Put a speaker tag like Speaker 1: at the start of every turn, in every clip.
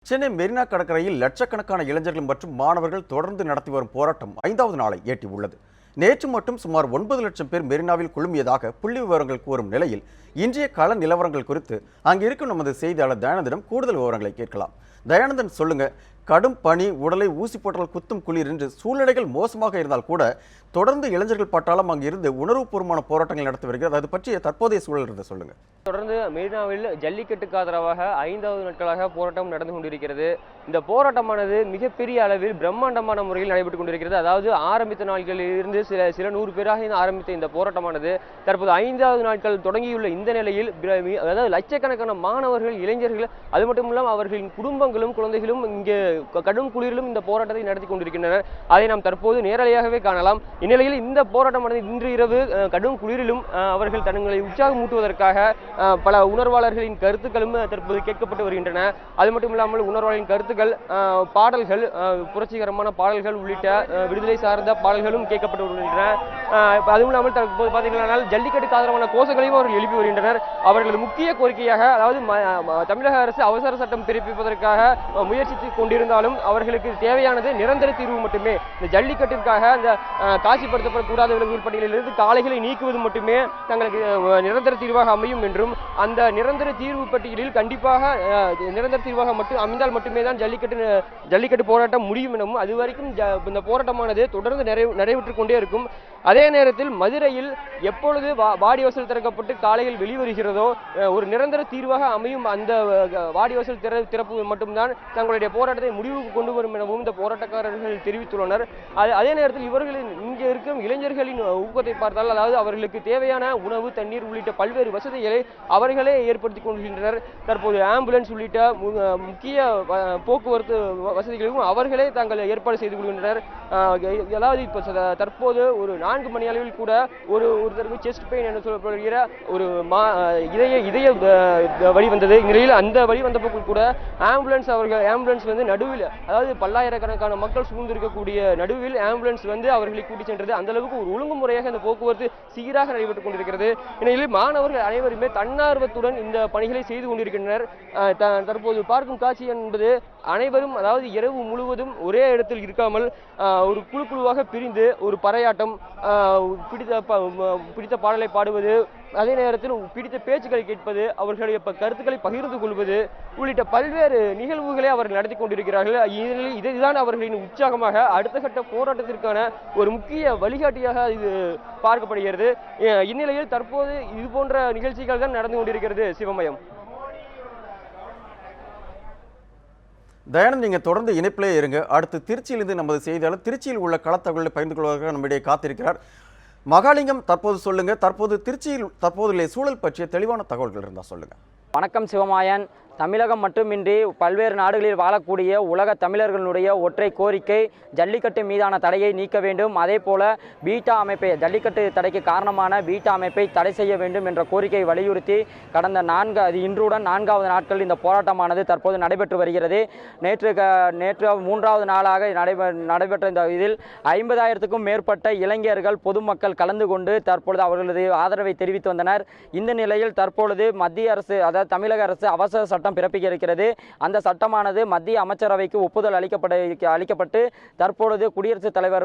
Speaker 1: சென்னை மெரினா கடற்கரையில் லட்சக்கணக்கான இளைஞர்கள் மற்றும் மாணவர்கள் தொடர்ந்து நடத்தி வரும் போராட்டம் 5வது நாளை எட்டியுள்ளது. நேற்று மட்டும் சுமார் 9 லட்சம் பேர் மெரினாவில் குழுமியதாக புள்ளி விவரங்கள் கூறும் நிலையில் இன்றைய கள நிலவரங்கள் குறித்து அங்கு இருக்கும் நமது செய்தியாளர் தயானந்திடம் கூடுதல் விவரங்களை கேட்கலாம். தயானந்தன், சொல்லுங்க. கடும் பனி, உடலை ஊசி போட்டால் குத்தும் குளிர் என்று சூழ்நிலைகள் மோசமாக இருந்தால் கூட தொடர்ந்து இளைஞர்கள் பட்டாளம் அங்கு இருந்து உணர்வுபூர்வமான போராட்டங்கள் நடத்தி வருகிறது. அது பற்றிய தற்போதைய சூழல் இருந்து சொல்லுங்க.
Speaker 2: தொடர்ந்து மெரினாவில் ஜல்லிக்கட்டுக்கு ஆதரவாக 5வது நாட்களாக போராட்டம் நடந்து கொண்டிருக்கிறது. இந்த போராட்டமானது மிகப்பெரிய அளவில் பிரம்மாண்டமான முறையில் நடைபெற்றுக் கொண்டிருக்கிறது. அதாவது ஆரம்பித்த நாட்களில் இருந்து சில 100 பேராக ஆரம்பித்த இந்த போராட்டமானது தற்போது 5வது நாட்கள் தொடங்கியுள்ள இந்த நிலையில் அதாவது லட்சக்கணக்கான மாணவர்கள், இளைஞர்கள், அது மட்டும் இல்லாமல் அவர்களின் குடும்பங்களும் குழந்தைகளும் இங்கே கடும் குளிரிலும் இந்த போராட்டத்தை நடத்தி கொண்டிருக்கின்றனர். அதை நாம் தற்போது நேரடியாகவே காணலாம். இந்நிலையில் இந்த போராட்டமானது இன்று இரவு கடும் குளிரிலும் அவர்கள் தங்களை உற்சாகமூட்டுவதற்காக பல உணர்வாளர்களின் கருத்துக்களும் தற்போது கேட்கப்பட்டு வருகின்றன. அது மட்டும் இல்லாமல் உணர்வாளர்களின் கருத்துக்கள், பாடல்கள், புரட்சிகரமான பாடல்கள் உள்ளிட்ட விடுதலை சார்ந்த பாடல்களும் கேட்கப்பட்டு வருகின்றன. அதுவும் இல்லாமல் தற்போது பார்த்தீங்கன்னா ஜல்லிக்கட்டுக்கு ஆதரவான கோஷங்களையும் அவர்கள் எழுப்பி வருகின்றனர். அவர்களது முக்கிய கோரிக்கையாக, அதாவது தமிழக அரசு அவசர சட்டம் பிறப்பிப்பதற்காக முயற்சித்துக் கொண்டிருந்தாலும் அவர்களுக்கு தேவையானது நிரந்தர தீர்வு மட்டுமே. இந்த ஜல்லிக்கட்டிற்காக அந்த காட்சிப்படுத்தப்படக்கூடாத விலங்குகள் பட்டியலிலிருந்து காளைகளை நீக்குவது மட்டுமே தங்களுக்கு நிரந்தர தீர்வாக அமையும் என்றும், அந்த நிரந்தர தீர்வு பட்டியலில் கண்டிப்பாக நிரந்தர தீர்வாக அமைந்தால் மட்டுமே தான் ஜல்லிக்கட்டு போராட்டம் முடியும் எனவும், அது வரைக்கும் இந்த போராட்டமானது தொடர்ந்து நடைபெற்றுக் கொண்டே இருக்கும். அதே நேரத்தில் மதுரையில் எப்பொழுது வாடிவாசல் திறக்கப்பட்டு காளைகள் வெளிவருகிறதோ ஒரு நிரந்தர தீர்வாக அமையும் அந்த வாடிவாசல் திறப்பு மட்டும்தான் தங்களுடைய போராட்டத்தை முடிவுக்கு கொண்டு வரும் எனவும் இந்த போராட்டக்காரர்கள் தெரிவித்துள்ளனர். அதே நேரத்தில் இவர்களின் இங்கே இருக்கும் இளைஞர்களின் ஊக்கத்தை பார்த்தால், அதாவது அவர்களுக்கு தேவையான உணவு, தண்ணீர் உள்ளிட்ட பல்வேறு வசதிகளை அவர்களே ஏற்படுத்திக் கொள்கின்றனர். தற்போது ஆம்புலன்ஸ் உள்ளிட்ட முக்கிய போக்குவரத்து வசதிகளுக்கும் அவர்களே தாங்கள் ஏற்பாடு செய்து கொள்கின்றனர். அதாவது இப்போ தற்போது ஒரு 4 மணி அளவில் கூட ஒருத்தருக்கு செஸ்ட் பெயின் என்று சொல்லப்படுகிற ஒரு இதய வழி வந்தது. இந்நிலையில் அந்த வழி வந்த போக்கு கூட ஆம்புலன்ஸ் வந்து நடுவில், அதாவது பல்லாயிரக்கணக்கான மக்கள் சூழ்ந்திருக்கக்கூடிய நடுவில் ஆம்புலன்ஸ் வந்து அவர்களை கூட்டி சென்றது. அந்த அளவுக்கு ஒரு ஒழுங்குமுறையாக இந்த போக்குவரத்து சீராக நடைபெற்றுக் கொண்டிருக்கிறது. இந்நிலையில் மாணவர்கள் அனைவருமே தன்னார்வத்துடன் இந்த பணிகளை செய்து கொண்டிருக்கின்றனர். தற்போது பார்க்கும் காட்சி என்பது அனைவரும், அதாவது இரவு முழுவதும் ஒரே இடத்தில் இருக்காமல் ஒரு குழுவாக பிரிந்து ஒரு பறையாட்டம், பிடித்த பாடலை பாடுவது, அதே நேரத்தில் பிடித்த பேச்சுக்களை கேட்பது, அவர்களுடைய கருத்துக்களை பகிர்ந்து கொள்வது உள்ளிட்ட பல்வேறு நிகழ்வுகளை அவர்கள் நடத்தி கொண்டிருக்கிறார்கள். இதுதான் அவர்களின் உற்சாகமாக அடுத்த கட்ட போராட்டத்திற்கான ஒரு முக்கிய வழிகாட்டியாக இது பார்க்கப்படுகிறது. இந்நிலையில் தற்போது இது போன்ற நிகழ்ச்சிகள் தான் நடந்து கொண்டிருக்கிறது. சிவமயம்,
Speaker 1: தயானந்த், நீங்க தொடர்ந்து இணைப்பிலே இருங்க. அடுத்து திருச்சியிலிருந்து நமது செய்தியாளர் திருச்சியில் உள்ள களத்தகவல்களை பகிர்ந்து கொள்வதற்காக நம்மிடையே காத்திருக்கிறார். மகாலிங்கம், தற்போது சொல்லுங்க. தற்போது திருச்சியில் தற்போதுள்ள சூழல் பற்றிய தெளிவான தகவல்கள் இருந்தால் சொல்லுங்க.
Speaker 3: வணக்கம் சிவமாயன். தமிழகம் மட்டுமின்றி பல்வேறு நாடுகளில் வாழக்கூடிய உலக தமிழர்களுடைய ஒற்றை கோரிக்கை ஜல்லிக்கட்டு மீதான தடையை நீக்க வேண்டும். அதே போல பீட்டா அமைப்பை, ஜல்லிக்கட்டு தடைக்கு காரணமான பீட்டா அமைப்பை தடை செய்ய வேண்டும் என்ற கோரிக்கையை வலியுறுத்தி கடந்த இன்றுடன் 4வது நாட்கள் இந்த போராட்டமானது தற்போது நடைபெற்று வருகிறது. நேற்று 3வது நாளாக நடைபெற்ற இந்த இதில் 50,000க்கும் மேற்பட்ட இளைஞர்கள், பொதுமக்கள் கலந்து கொண்டு தற்பொழுது அவர்களது ஆதரவை தெரிவித்து வந்தனர். இந்த நிலையில் தற்பொழுது மத்திய அரசு, அதாவது தமிழக அரசு அவசர சட்டம் பிறப்பிக்க இருக்கிறது. அந்த சட்டமானது மத்திய அமைச்சரவைக்கு ஒப்புதல் அளிக்கப்பட்டு தற்பொழுது குடியரசுத் தலைவர்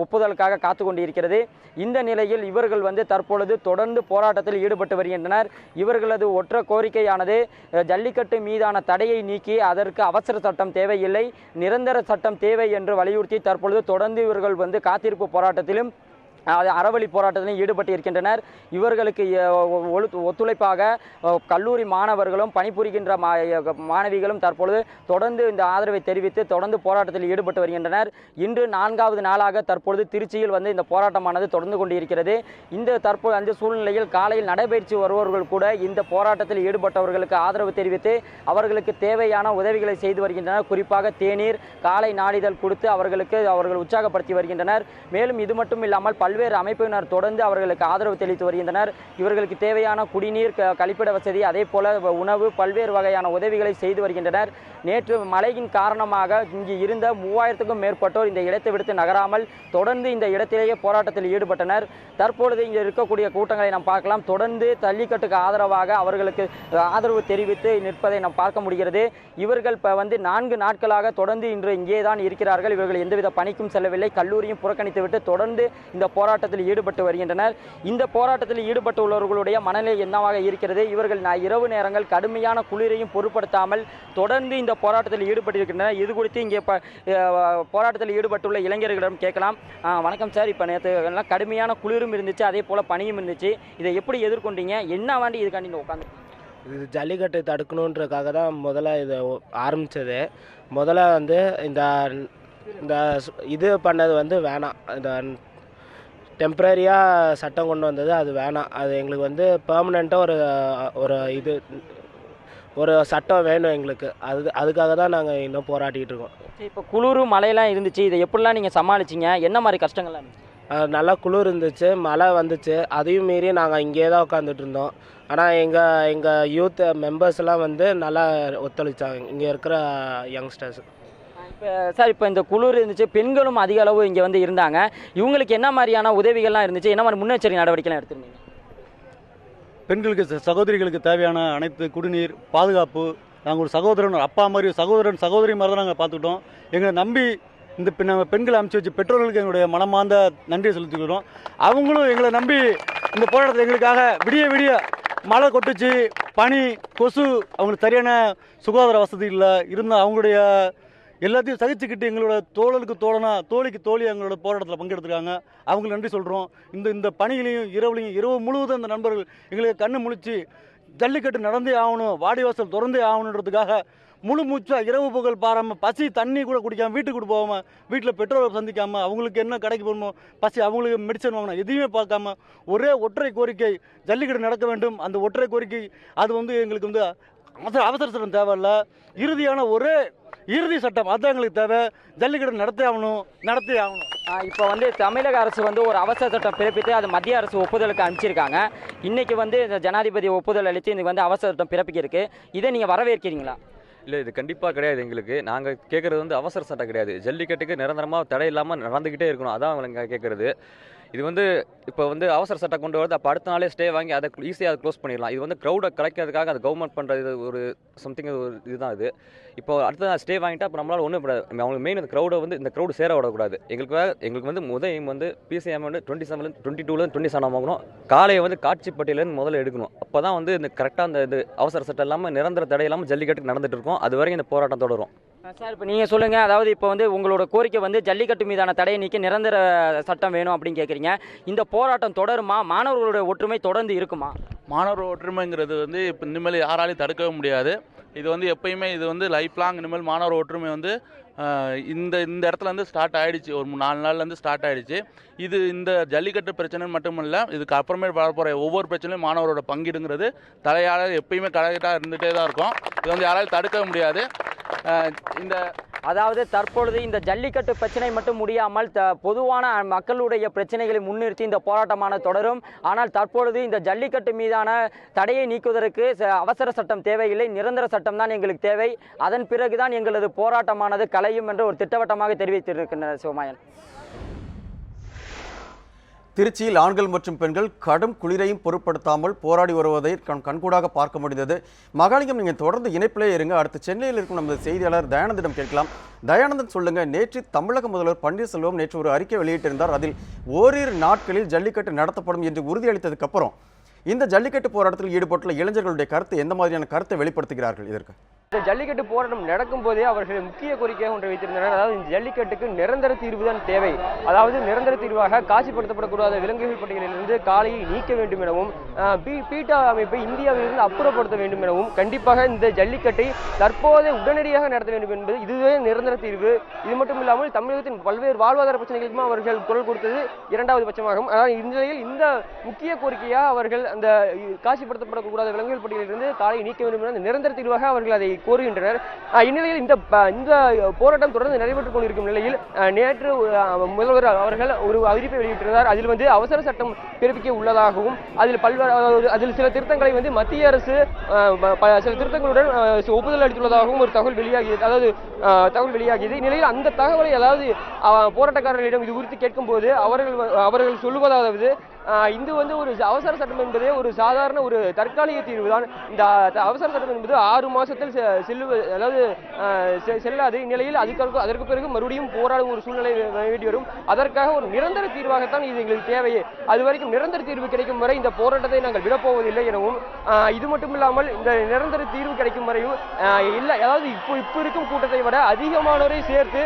Speaker 3: ஒப்புதலுக்காக காத்து கொண்டிருக்கிறது. இந்த நிலையில் இவர்கள் தற்பொழுது தொடர்ந்து போராட்டத்தில் ஈடுபட்டு வருகின்றனர். இவர்களது ஒற்றை கோரிக்கையானது ஜல்லிக்கட்டு மீதான தடையை நீக்கி அதற்கு அவசர சட்டம் தேவையில்லை, நிரந்தர சட்டம் தேவை என்று வலியுறுத்தி தற்பொழுது தொடர்ந்து இவர்கள் காத்திருப்பு போராட்டத்திலும் அறவழி போராட்டத்திலும் ஈடுபட்டு இருக்கின்றனர். இவர்களுக்கு ஒத்துழைப்பாக கல்லூரி மாணவர்களும் பணிபுரிகின்ற மாணவிகளும் தற்பொழுது தொடர்ந்து இந்த ஆதரவை தெரிவித்து தொடர்ந்து போராட்டத்தில் ஈடுபட்டு வருகின்றனர். இன்று 4வது நாளாக தற்பொழுது திருச்சியில் இந்த போராட்டமானது தொடர்ந்து கொண்டிருக்கிறது. தற்போது அந்த சூழ்நிலையில் காலையில் நடைபயிற்சி வருபவர்கள் கூட இந்த போராட்டத்தில் ஈடுபட்டவர்களுக்கு ஆதரவு தெரிவித்து அவர்களுக்கு தேவையான உதவிகளை செய்து வருகின்றனர். குறிப்பாக தேநீர், காலை நாளிதழ் கொடுத்து அவர்கள் உற்சாகப்படுத்தி வருகின்றனர். மேலும் இது மட்டும் இல்லாமல் பல்வேறு அமைப்பினர் தொடர்ந்து அவர்களுக்கு ஆதரவு தெரிவித்து வருகின்றனர். இவர்களுக்கு தேவையான குடிநீர், கழிப்பிட வசதி, அதே போல உணவு, பல்வேறு வகையான உதவிகளை செய்து வருகின்றனர். நேற்று மழையின் காரணமாக இங்கு இருந்த 3000க்கும் மேற்பட்டோர் இந்த இடத்தை விடுத்து நகராமல் தொடர்ந்து இந்த இடத்திலேயே போராட்டத்தில் ஈடுபட்டனர். தற்பொழுது இங்கே இருக்கக்கூடிய கூட்டங்களை நாம் பார்க்கலாம். தொடர்ந்து ஜல்லிக்கட்டுக்கு ஆதரவாக அவர்களுக்கு ஆதரவு தெரிவித்து நிற்பதை நாம் பார்க்க முடிகிறது. இவர்கள் வந்து 4 நாட்களாக தொடர்ந்து இன்று இங்கே தான் இருக்கிறார்கள். இவர்கள் எந்தவித பணிக்கும் செல்லவில்லை. கல்லூரியும் புறக்கணித்துவிட்டு தொடர்ந்து இந்த போராட்டத்தில் ஈடுபட்டு வருகின்றனர். இந்த போராட்டத்தில் ஈடுபட்டுள்ளவர்களுடைய மனநிலை என்னவாக இருக்கிறது? இவர்கள் இரவு நேரங்கள் கடுமையான குளிரையும் பொருட்படுத்தாமல் தொடர்ந்து இந்த போராட்டத்தில் ஈடுபட்டிருக்கின்றனர். இது குறித்து இங்கே போராட்டத்தில் ஈடுபட்டுள்ள இளைஞர்களிடம் கேட்கலாம். வணக்கம் சார். இப்போ நேற்று எல்லாம் கடுமையான குளிரும் இருந்துச்சு, அதே போல் பனியும் இருந்துச்சு. இதை எப்படி எதிர்கொண்டீங்க? என்ன வேண்டி இதுக்காண்டி உட்காந்து?
Speaker 4: இது ஜல்லிக்கட்டு தடுக்கணுன்றதுக்காக தான் முதல்ல இதை ஆரம்பித்தது. முதல்ல வந்து இந்த இது பண்ணது வந்து வேணாம். இந்த டெம்ப்ரரியாக சட்டம் கொண்டு வந்தது அது வேணாம். அது எங்களுக்கு வந்து பெர்மனெண்ட்டாக ஒரு சட்டம் வேணும் எங்களுக்கு. அதுக்காக தான் நாங்கள் இன்னும் போராடிக்கிட்டு இருக்கோம்.
Speaker 3: இப்போ குளிர் மழையெல்லாம் இருந்துச்சு, இதை எப்படிலாம் நீங்கள் சமாளிச்சிங்க? என்ன மாதிரி கஷ்டங்கள்லாம் இருந்துச்சு?
Speaker 4: நல்லா குளிர் இருந்துச்சு, மழை வந்துச்சு. அதையும் மீறி நாங்கள் இங்கே தான் உட்காந்துட்டு இருந்தோம். ஆனால் எங்கள் யூத் மெம்பர்ஸ் எல்லாம் வந்து நல்லா ஒத்துழைச்சாங்க, இங்கே இருக்கிற யங்ஸ்டர்ஸ்.
Speaker 3: இப்போ சார், இப்போ இந்த குளிர் இருந்துச்சு, பெண்களும் அதிக அளவு இங்கே வந்து இருந்தாங்க. இவங்களுக்கு என்ன மாதிரியான உதவிகள்லாம் இருந்துச்சு? என்ன மாதிரி முன்னெச்சரிக்கை நடவடிக்கைலாம் எடுத்துருந்தீங்க?
Speaker 5: பெண்களுக்கு, சகோதரிகளுக்கு தேவையான அனைத்து குடிநீர், பாதுகாப்பு, நாங்கள் ஒரு சகோதரன், அப்பா மாதிரி சகோதரி மாதிரி தான் நாங்கள் பார்த்துக்கிட்டோம். எங்களை நம்பி இந்த நம்ம பெண்களை அனுப்பிச்சி வச்சு பெற்றோர்களுக்கு எங்களுடைய மனமார்ந்த நன்றியை செலுத்திக்கிறோம். அவங்களும் எங்களை நம்பி இந்த போராட்டத்தில் எங்களுக்காக விடிய மழை கொட்டுச்சு, பனி, கொசு, அவங்களுக்கு சரியான சுகாதார வசதி இல்லை இருந்தால் அவங்களுடைய எல்லாத்தையும் சகிச்சுக்கிட்டு எங்களோட தோழலுக்கு தோழனா, தோழிக்கு தோழி எங்களோட போராட்டத்தில் பங்கெடுத்துருக்காங்க. அவங்களுக்கு நன்றி சொல்கிறோம். இந்த பணிகளையும் இரவு முழுவதும் இந்த நண்பர்கள் எங்களுக்கு கண்ணு முழிச்சு ஜல்லிக்கட்டு நடந்தே ஆகணும், வாடிவாசல் திறந்தே ஆகணுன்றதுக்காக முழு மூச்சாக இரவு பகல் பாராமல், பசி தண்ணி கூட குடிக்காமல், வீட்டுக்கு கூட போகாமல், வீட்டில் பெற்றோரை சந்திக்காமல், அவங்களுக்கு என்ன கடைக்கு போகணும், பசி அவங்களுக்கு மெடிசன் வாங்கணும், எதையுமே பார்க்காம ஒரே ஒற்றை கோரிக்கை, ஜல்லிக்கட்டு நடக்க வேண்டும். அந்த ஒற்றை கோரிக்கை அது வந்து எங்களுக்கு வந்து அவசர சட்டம் தேவையில்லை, இறுதி சட்டம் அதுதான் எங்களுக்கு தேவை. ஜல்லிக்கட்டு நடத்தே ஆகணும்.
Speaker 3: இப்போ வந்து தமிழக அரசு வந்து ஒரு அவசர சட்டம் பிறப்பித்து அது மத்திய அரசு ஒப்புதலுக்கு அனுப்பிச்சிருக்காங்க. இன்றைக்கி வந்து இந்த ஜனாதிபதி ஒப்புதல் அளித்து இதுக்கு வந்து அவசர சட்டம் பிறப்பிக்கிருக்கு. இதை நீங்கள் வரவேற்கிறீங்களா?
Speaker 2: இல்லை, இது கண்டிப்பாக கிடையாது. எங்களுக்கு நாங்கள் கேட்குறது வந்து அவசர சட்டம் கிடையாது. ஜல்லிக்கட்டுக்கு நிரந்தரமாக தடை இல்லாமல் நடந்துக்கிட்டே இருக்கணும், அதான் அவங்க கேட்குறது. இது வந்து இப்போ வந்து அவசர சட்டம் கொண்டு வரது, அப்போ அடுத்த நாளே ஸ்டே வாங்கி அதை ஈஸியாக க்ளோஸ் பண்ணிடலாம். இது வந்து க்ரௌடை கலைக்கிறதுக்காக அது கவர்மெண்ட் பண்ணுறது ஒரு சம்திங் ஒரு இதுதான் இது. இப்போ அடுத்த நாள் ஸ்டே வாங்கிட்டா அப்போ நம்மளால் ஒன்றும் படாது. அவங்களுக்கு மெயின் இந்த க்ரௌடை வந்து இந்த க்ரௌடு சேர விடக்கூடாது. எங்களுக்கு வந்து எய்ம் வந்து பிசிஎம் வந்து 27 வாங்கணும். காலையை வந்து காட்சிப்பட்டியிலேருந்து முதல்ல எடுக்கணும். அப்போ தான் வந்து இந்த கரெக்டாக அந்த இது அவசர சட்டம் இல்லாமல் நிரந்தர தடை இல்லாமல் ஜல்லிக்கட்டுக்கு நடந்துட்டு இருக்கும். அது வரைக்கும் இந்த போராட்டம் தொடரும்.
Speaker 3: சார், இப்போ நீங்கள் சொல்லுங்கள். அதாவது இப்போ வந்து உங்களோட கோரிக்கை வந்து ஜல்லிக்கட்டு மீதான தடையை நீக்கி நிரந்தர சட்டம் வேணும் அப்படின்னு கேட்குறீங்க. இந்த போராட்டம் தொடருமா? மாணவர்களுடைய ஒற்றுமை தொடர்ந்து இருக்குமா?
Speaker 6: மாணவர் ஒற்றுமைங்கிறது வந்து இப்போ இனிமேல் யாராலையும் தடுக்கவே முடியாது. இது வந்து எப்பயுமே இது வந்து லைஃப் லாங் இனிமேல் மாணவர் ஒற்றுமை வந்து இந்த இடத்துல இருந்து ஸ்டார்ட் ஆகிடுச்சு. ஒரு 4 நாள்லேருந்து ஸ்டார்ட் ஆகிடுச்சு. இது இந்த ஜல்லிக்கட்டு பிரச்சனை மட்டுமில்லை, இதுக்கு அப்புறமே வரப்போகிற ஒவ்வொரு பிரச்சனையும் மாணவரோட பங்கீடுங்கிறது தலையாளர் எப்பயுமே கரெக்டாக இருந்துகிட்டே தான் இருக்கும். இது வந்து யாராலையும் தடுக்க முடியாது.
Speaker 3: அதாவது தற்பொழுது இந்த ஜல்லிக்கட்டு பிரச்சனை மட்டும் முடியாமல் பொதுவான மக்களுடைய பிரச்சனைகளை முன்னிறுத்தி இந்த போராட்டமான தொடரும். ஆனால் தற்பொழுது இந்த ஜல்லிக்கட்டு மீதான தடையை நீக்குவதற்கு அவசர சட்டம் தேவையில்லை, நிரந்தர சட்டம் தான் எங்களுக்கு தேவை. அதன் பிறகுதான் எங்களது போராட்டமானது கலையும் என்று ஒரு திட்டவட்டமாக தெரிவித்திருக்கின்றனர். சிவமாயன்.
Speaker 1: திருச்சியில் ஆண்கள் மற்றும் பெண்கள் கடும் குளிரையும் பொருட்படுத்தாமல் போராடி வருவதை கண்கூடாக பார்க்க முடிந்தது. மகாலிங்கம், நீங்கள் தொடர்ந்து இணைப்பிலே இருங்க. அடுத்து சென்னையில் இருக்கும் நமது செய்தியாளர் தயானந்திடம் கேட்கலாம். தயானந்தன், சொல்லுங்க. நேற்று தமிழக முதல்வர் பன்னீர்செல்வம் நேற்று ஒரு அறிக்கை வெளியிட்டிருந்தார். அதில் ஓரிரு நாட்களில் ஜல்லிக்கட்டு நடத்தப்படும் என்று உறுதியளித்ததுக்கு அப்புறம் இந்த ஜல்லிக்கட்டு போராட்டத்தில் ஈடுபட்டுள்ள இளைஞர்களுடைய கருத்து எந்த மாதிரியான கருத்தை வெளிப்படுத்துகிறார்கள்? இதற்கு
Speaker 2: இந்த ஜல்லிக்கட்டு போராட்டம் நடக்கும் போதே அவர்கள் முக்கிய கோரிக்கையாக ஒன்றை வைத்திருந்தனர். அதாவது இந்த ஜல்லிக்கட்டுக்கு நிரந்தர தீர்வு தான் தேவை. அதாவது நிரந்தர தீர்வாக காட்சிப்படுத்தப்படக்கூடாத விலங்குகள் பட்டியலிலிருந்து காளையை நீக்க வேண்டும் எனவும், பீட்டா அமைப்பை இந்தியாவிலிருந்து அப்புறப்படுத்த வேண்டும் எனவும், கண்டிப்பாக இந்த ஜல்லிக்கட்டை தற்போது உடனடியாக நடத்த வேண்டும் என்பது இதுவே நிரந்தர தீர்வு. இது மட்டும் இல்லாமல் தமிழகத்தின் பல்வேறு வாழ்வாதார பிரச்சனைகளுக்கும் அவர்கள் குரல் கொடுத்தது இரண்டாவது பட்சமாகும். ஆனால் இந்த நிலையில் இந்த முக்கிய கோரிக்கையாக அவர்கள் அந்த காட்சிப்படுத்தப்படக்கூடாத விலங்குகள் பட்டியலிலிருந்து காளையை நீக்க வேண்டும் என நிரந்தர தீர்வாக அவர்கள் அதை கோருகின்றனர். இந்நிலையில் இந்த போராட்டம் தொடர்ந்து நடைபெற்றுக் கொண்டிருக்கும் நிலையில் நேற்று முதல்வர் அவர்கள் ஒரு அறிவிப்பை வெளியிட்டிருந்தார். அதில் அவசர சட்டம் பிறப்பிக்க உள்ளதாகவும் அதில் சில திருத்தங்களை மத்திய அரசு சில திருத்தங்களுடன் ஒப்புதல் அளித்துள்ளதாகவும் ஒரு தகவல் வெளியாகியது. இந்நிலையில் அந்த தகவலை போராட்டக்காரர்களிடம் இது குறித்து கேட்கும்போது அவர்கள் சொல்லுவதாவது இது ஒரு அவசர சட்டம் என்பதே ஒரு சாதாரண ஒரு தற்காலிக தீர்வு தான். இந்த அவசர சட்டம் என்பது 6 மாசத்தில் செல்லாது. இந்நிலையில் அதற்கு பிறகு மறுபடியும் போராடும் ஒரு சூழ்நிலை வேண்டி வரும். அதற்காக ஒரு நிரந்தர தீர்வாகத்தான் இது எங்களுக்கு தேவையே. அதுவரைக்கும் நிரந்தர தீர்வு கிடைக்கும் வரை இந்த போராட்டத்தை நாங்கள் விடப்போவதில்லை எனவும், இது மட்டுமில்லாமல் இந்த நிரந்தர தீர்வு கிடைக்கும் வரையும் இல்லை, இப்போ இருக்கும் கூட்டத்தை விட அதிகமானோரை சேர்த்து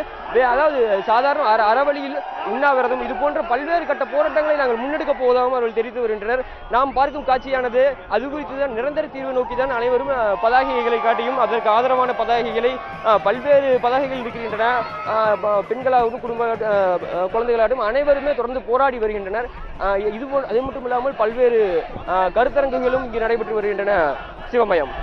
Speaker 2: சாதாரண அறவழியில் உண்ணாவிரதம் இது போன்ற பல்வேறு கட்ட போராட்டங்களை நாங்கள் முன்னெடுக்க போவதாகவும் அவர்கள் தெரிவித்து வருகின்றனர். நாம் பார்க்கும் காட்சியானது அது குறித்துதான் நிரந்தர தீர்வு நோக்கிதான் அனைவரும் பதாகைகளை காட்டியும் அதற்கு ஆதரவான பதாகைகளை பல்வேறு பதாகைகள் இருக்கின்றன. பெண்களாகவும் குழந்தைகளாகவும் அனைவருமே தொடர்ந்து போராடி வருகின்றனர். அது மட்டும் இல்லாமல் பல்வேறு கருத்தரங்குகளும் இங்கு நடைபெற்று வருகின்றன. சிவமயம்,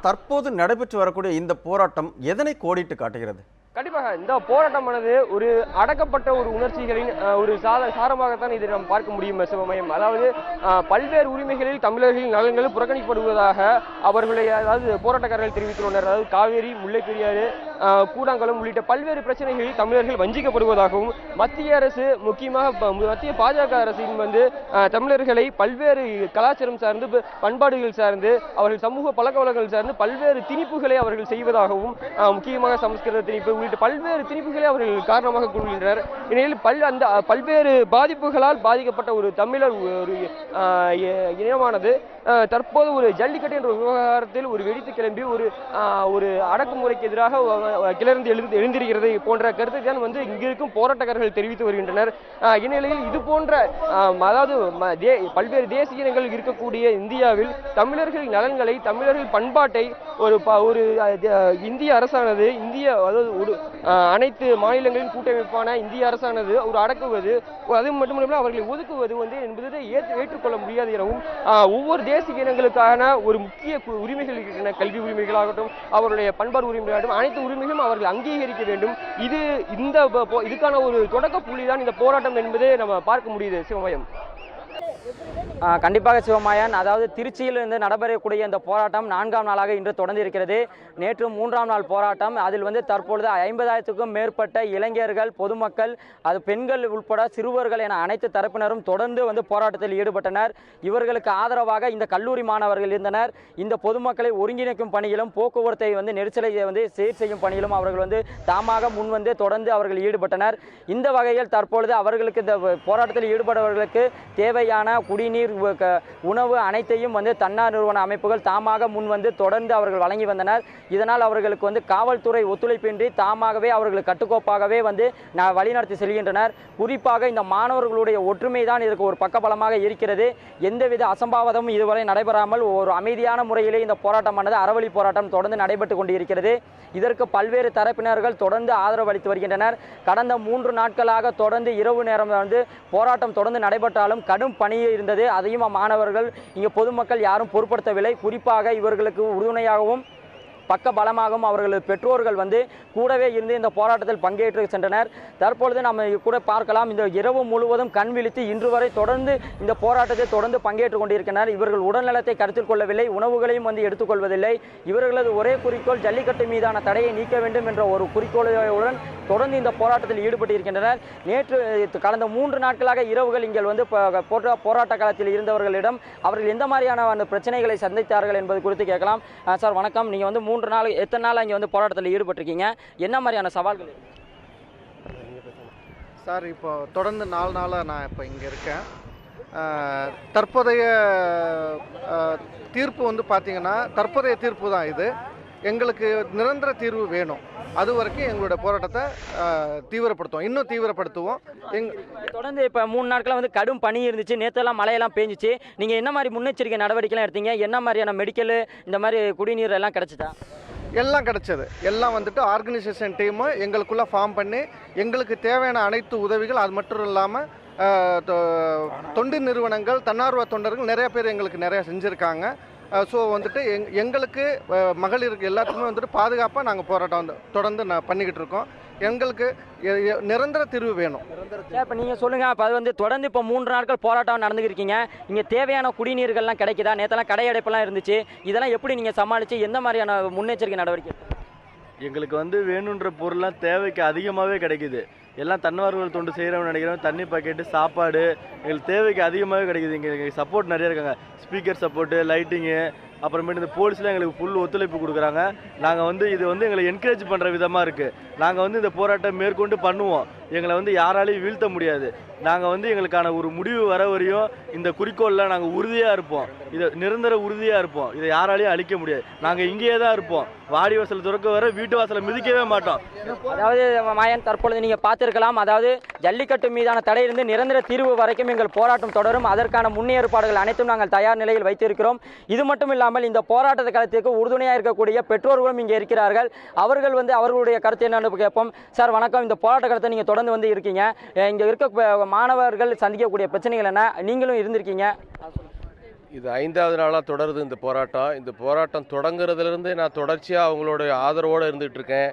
Speaker 1: தற்போது நடைபெற்று வரக்கூடிய இந்த போராட்டம் எதனை கோடிட்டு காட்டுகிறது?
Speaker 2: கண்டிப்பாக இந்த போராட்டமானது ஒரு அடக்கப்பட்ட ஒரு உணர்ச்சிகளின் ஒரு சாரமாகத்தான் இதை நாம் பார்க்க முடியும். சிவமயம், பல்வேறு உரிமைகளில் தமிழர்களின் நலன்கள் புறக்கணிக்கப்படுவதாக அவர்களுடைய போராட்டக்காரர்கள் தெரிவித்துள்ளனர். காவேரி, முல்லை பெரியாறு, கூடாங்குளம் உள்ளிட்ட பல்வேறு பிரச்சனைகளில் தமிழர்கள் வஞ்சிக்கப்படுவதாகவும் மத்திய அரசு, முக்கியமாக மத்திய பாஜக அரசின் தமிழர்களை பல்வேறு கலாச்சாரம் சார்ந்து, பண்பாடுகள் சார்ந்து, அவர்கள் சமூக பழக்க வழக்கங்கள் சார்ந்து பல்வேறு திணிப்புகளை அவர்கள் செய்வதாகவும், முக்கியமாக சமஸ்கிருத திணிப்பு உள்ளிட்ட பல்வேறு திணிப்புகளை அவர்கள் காரணமாக கொள்கின்றனர். இந்நிலையில் அந்த பல்வேறு பாதிப்புகளால் பாதிக்கப்பட்ட ஒரு தமிழர் ஒரு இனமானது தற்போது ஒரு ஜல்லிக்கட்டு என்ற விவகாரத்தில் ஒரு வெடித்து கிளம்பி ஒரு அடக்குமுறைக்கு எதிராக கிளர்ந்து எழுந்திருக்கிறது போன்ற கருத்தை தான் இங்கிருக்கும் போராட்டக்காரர்கள் தெரிவித்து வருகின்றனர். இந்நிலையில் இது போன்ற பல்வேறு தேசிய இனங்கள் இருக்கக்கூடிய இந்தியாவில் தமிழர்களின் நலன்களை, தமிழர்கள் பண்பாட்டை ஒரு இந்திய அரசானது அனைத்து மாநிலங்களின் கூட்டமைப்பான இந்திய அரசானது ஒரு அடக்குவது, அது மட்டுமில்லாமல் அவர்களை ஒதுக்குவது என்பதை ஏற்றுக்கொள்ள முடியாது எனவும், ஒவ்வொரு தேசிய இனங்களுக்கான ஒரு முக்கிய உரிமைகள் இருக்கின்றன. கல்வி உரிமைகளாகட்டும், அவருடைய பண்பாடு உரிமைகளாகட்டும், அனைத்து உரிமைகளும் அவர்கள் அங்கீகரிக்க வேண்டும். இதுக்கான ஒரு தொடக்க புள்ளிதான் இந்த போராட்டம் என்பதை நம்ம பார்க்க முடியுது. சிவமயம்,
Speaker 3: கண்டிப்பாக சிவமாயன், திருச்சியிலிருந்து நடைபெறக்கூடிய இந்த போராட்டம் 4ஆம் நாளாக இன்று தொடர்ந்து இருக்கிறது. நேற்று 3ஆம் நாள் போராட்டம். அதில் தற்பொழுது 50,000க்கும் மேற்பட்ட இளைஞர்கள், பொதுமக்கள், பெண்கள் உட்பட சிறுவர்கள் என அனைத்து தரப்பினரும் தொடர்ந்து போராட்டத்தில் ஈடுபட்டனர். இவர்களுக்கு ஆதரவாக இந்த கல்லூரி மாணவர்கள் இருந்தனர். இந்த பொதுமக்களை ஒருங்கிணைக்கும் பணியிலும், போக்குவரத்தை நெரிசலை சீர் செய்யும் பணியிலும் அவர்கள் தாமாக முன் தொடர்ந்து அவர்கள் ஈடுபட்டனர். இந்த வகையில் தற்பொழுது அவர்களுக்கு இந்த போராட்டத்தில் ஈடுபடுபவர்களுக்கு தேவையான குடிநீர், உணவு அனைத்தையும் தன்னார் நிறுவன அமைப்புகள் தாமாக முன் தொடர்ந்து அவர்கள் வழங்கி வந்தனர். இதனால் அவர்களுக்கு காவல்துறை ஒத்துழைப்பின்றி தாமாகவே அவர்கள் கட்டுக்கோப்பாகவே வழிநடத்தி செல்கின்றனர். குறிப்பாக இந்த மாணவர்களுடைய ஒற்றுமை தான் இதற்கு ஒரு பக்கபலமாக இருக்கிறது. எந்தவித அசம்பாவிதமும் இதுவரை நடைபெறாமல் ஒரு அமைதியான முறையிலே இந்த போராட்டமானது, அறவழி போராட்டம் தொடர்ந்து நடைபெற்று கொண்டிருக்கிறது. இதற்கு பல்வேறு தரப்பினர்கள் தொடர்ந்து ஆதரவு அளித்து வருகின்றனர். கடந்த 3 நாட்களாக தொடர்ந்து இரவு நேரம் போராட்டம் தொடர்ந்து நடைபெற்றாலும் கடும் பணி இருந்தது. அதையும் மாணவர்கள், இங்கு பொதுமக்கள் யாரும் பொருட்படுத்தவில்லை. குறிப்பாக இவர்களுக்கு உறுதுணையாகவும் பக்க பலமாகவும் அவர்களது பெற்றோர்கள் கூடவே இருந்து இந்த போராட்டத்தில் பங்கேற்று சென்றனர். தற்பொழுது நம்ம கூட பார்க்கலாம், இந்த இரவு முழுவதும் கண் விழித்து இன்று வரை தொடர்ந்து இந்த போராட்டத்தை தொடர்ந்து பங்கேற்றுக் கொண்டிருக்கின்றனர். இவர்கள் உடல்நலத்தை கருத்தில் கொள்ளவில்லை, உணவுகளையும் எடுத்துக்கொள்வதில்லை. இவர்களது ஒரே குறிக்கோள் ஜல்லிக்கட்டு மீதான தடையை நீக்க வேண்டும் என்ற ஒரு குறிக்கோளுடன் தொடர்ந்து இந்த போராட்டத்தில் ஈடுபட்டு இருக்கின்றனர். நேற்று கடந்த 3 நாட்களாக இரவுகள் இங்கே போராட்ட காலத்தில் இருந்தவர்களிடம் அவர்கள் எந்த மாதிரியான பிரச்சனைகளை சந்தித்தார்கள் என்பது குறித்து கேட்கலாம். சார் வணக்கம், நீங்கள் 3 நாள் எத்தனை நாள் இங்கே போராட்டத்தில் ஈடுபட்டிருக்கீங்க? என்ன மாதிரியான சவால்கள்?
Speaker 7: சார், இப்போ தொடர்ந்து 4 நாளாக நான் இப்போ இங்கே இருக்கேன். தற்போதைய தீர்ப்பு பார்த்தீங்கன்னா தற்போதைய தீர்ப்பு தான் இது. எங்களுக்கு நிரந்தர தீர்வு வேணும். அது வரைக்கும் எங்களோட போராட்டத்தை தீவிரப்படுத்துவோம், இன்னும் தீவிரப்படுத்துவோம்.
Speaker 3: தொடர்ந்து இப்போ 3 நாட்களாக கடும் பனி இருந்துச்சு, நேற்றெல்லாம் மழையெல்லாம் பேஞ்சிச்சு. நீங்கள் என்ன மாதிரி முன்னெச்சரிக்கை நடவடிக்கைலாம் எடுத்தீங்க? என்ன மாதிரியான மெடிக்கல், இந்த மாதிரி குடிநீர் எல்லாம் கிடச்சிட்டா?
Speaker 7: எல்லாம் கிடச்சது. எல்லாம் ஆர்கனைசேஷன் டீமு எங்களுக்குள்ளே ஃபார்ம் பண்ணி எங்களுக்கு தேவையான அனைத்து உதவிகள், அது மட்டும் இல்லாமல் தொண்டு நிறுவனங்கள், தன்னார்வ தொண்டர்கள் நிறைய பேர் எங்களுக்கு நிறையா செஞ்சுருக்காங்க. ஸோ வந்துட்டு எங்களுக்கு மகளிருக்கு எல்லாத்துக்குமே வந்துட்டு பாதுகாப்பாக நாங்கள் போராட்டம் தொடர்ந்து பண்ணிக்கிட்டு இருக்கோம். எங்களுக்கு நிரந்தர தீர்வு வேணும்.
Speaker 3: இப்போ நீங்கள் சொல்லுங்கள், இப்போ அது வந்து தொடர்ந்து இப்போ 3 நாட்கள் போராட்டம் நடந்துக்கிருக்கீங்க. இங்கே தேவையான குடிநீர்கள்லாம் கிடைக்குதா? நேற்றெல்லாம் கடை அடைப்பெல்லாம் இருந்துச்சு. இதெல்லாம் எப்படி நீங்கள் சமாளித்து எந்த மாதிரியான முன்னெச்சரிக்கை நடவடிக்கை?
Speaker 8: எங்களுக்கு வந்து வேணுன்ற பொருள்லாம் தேவைக்கு அதிகமாகவே கிடைக்குது. எல்லாம் தன்னார்வல் தொண்டு செய்கிறவங்க நினைக்கிறோம். தண்ணி பாக்கெட்டு, சாப்பாடு எங்களுக்கு தேவைக்கு அதிகமாகவே கிடைக்குது. இங்கே சப்போர்ட் நிறைய இருக்காங்க. ஸ்பீக்கர் சப்போர்ட்டு, லைட்டிங்கு, அப்புறமேட்டு இந்த போலீஸ்லாம் எங்களுக்கு ஃபுல் ஒத்துழைப்பு கொடுக்குறாங்க. நாங்கள் வந்து இது வந்து எங்களை என்கரேஜ் பண்ணுற விதமாக இருக்குது. நாங்கள் வந்து இந்த போராட்டம் மேற்கொண்டு பண்ணுவோம். எங்களை வந்து யாராலையும் வீழ்த்த முடியாது. நாங்கள் வந்து எங்களுக்கான ஒரு முடிவு வர வரையும் இந்த குறிக்கோளில் நாங்கள் உறுதியாக இருப்போம். இதை நிரந்தர உறுதியாக இருப்போம். இதை யாராலையும் அழிக்க முடியாது. நாங்கள் இங்கேயே தான் இருப்போம். வாடி வாசல் திறக்க வர வீட்டு வாசலை மிதிக்கவே மாட்டோம்.
Speaker 3: அதாவது மாயன், தற்பொழுது நீங்கள் பார்த்துருக்கலாம், அதாவது ஜல்லிக்கட்டு மீதான தடையிலிருந்து நிரந்தர தீர்வு வரைக்கும் எங்கள் போராட்டம் தொடரும். அதற்கான முன்னேற்பாடுகள் அனைத்தும் நாங்கள் தயார் நிலையில் வைத்திருக்கிறோம். இது மட்டும் இல்லாமல் இந்த போராட்ட காலத்திற்கு உறுதுணையாக இருக்கக்கூடிய பெற்றோர்களும் இங்கே இருக்கிறார்கள். அவர்கள் வந்து அவர்களுடைய கருத்து என்னன்னு கேட்போம். சார் வணக்கம். இந்த போராட்ட காலத்தை நீங்கள் தொடர்ந்து வந்து இருக்கீங்க. இங்கே இருக்க மாணவர்கள் சந்திக்கக்கூடிய பிரச்சனைகள் என்ன? நீங்களும் இருந்திருக்கீங்க.
Speaker 9: இது 5வது நாளாக தொடருது இந்த போராட்டம். இந்த போராட்டம் தொடங்குறதுலேருந்து நான் தொடர்ச்சியாக அவங்களுடைய ஆதரவோடு இருந்துகிட்டு இருக்கேன்.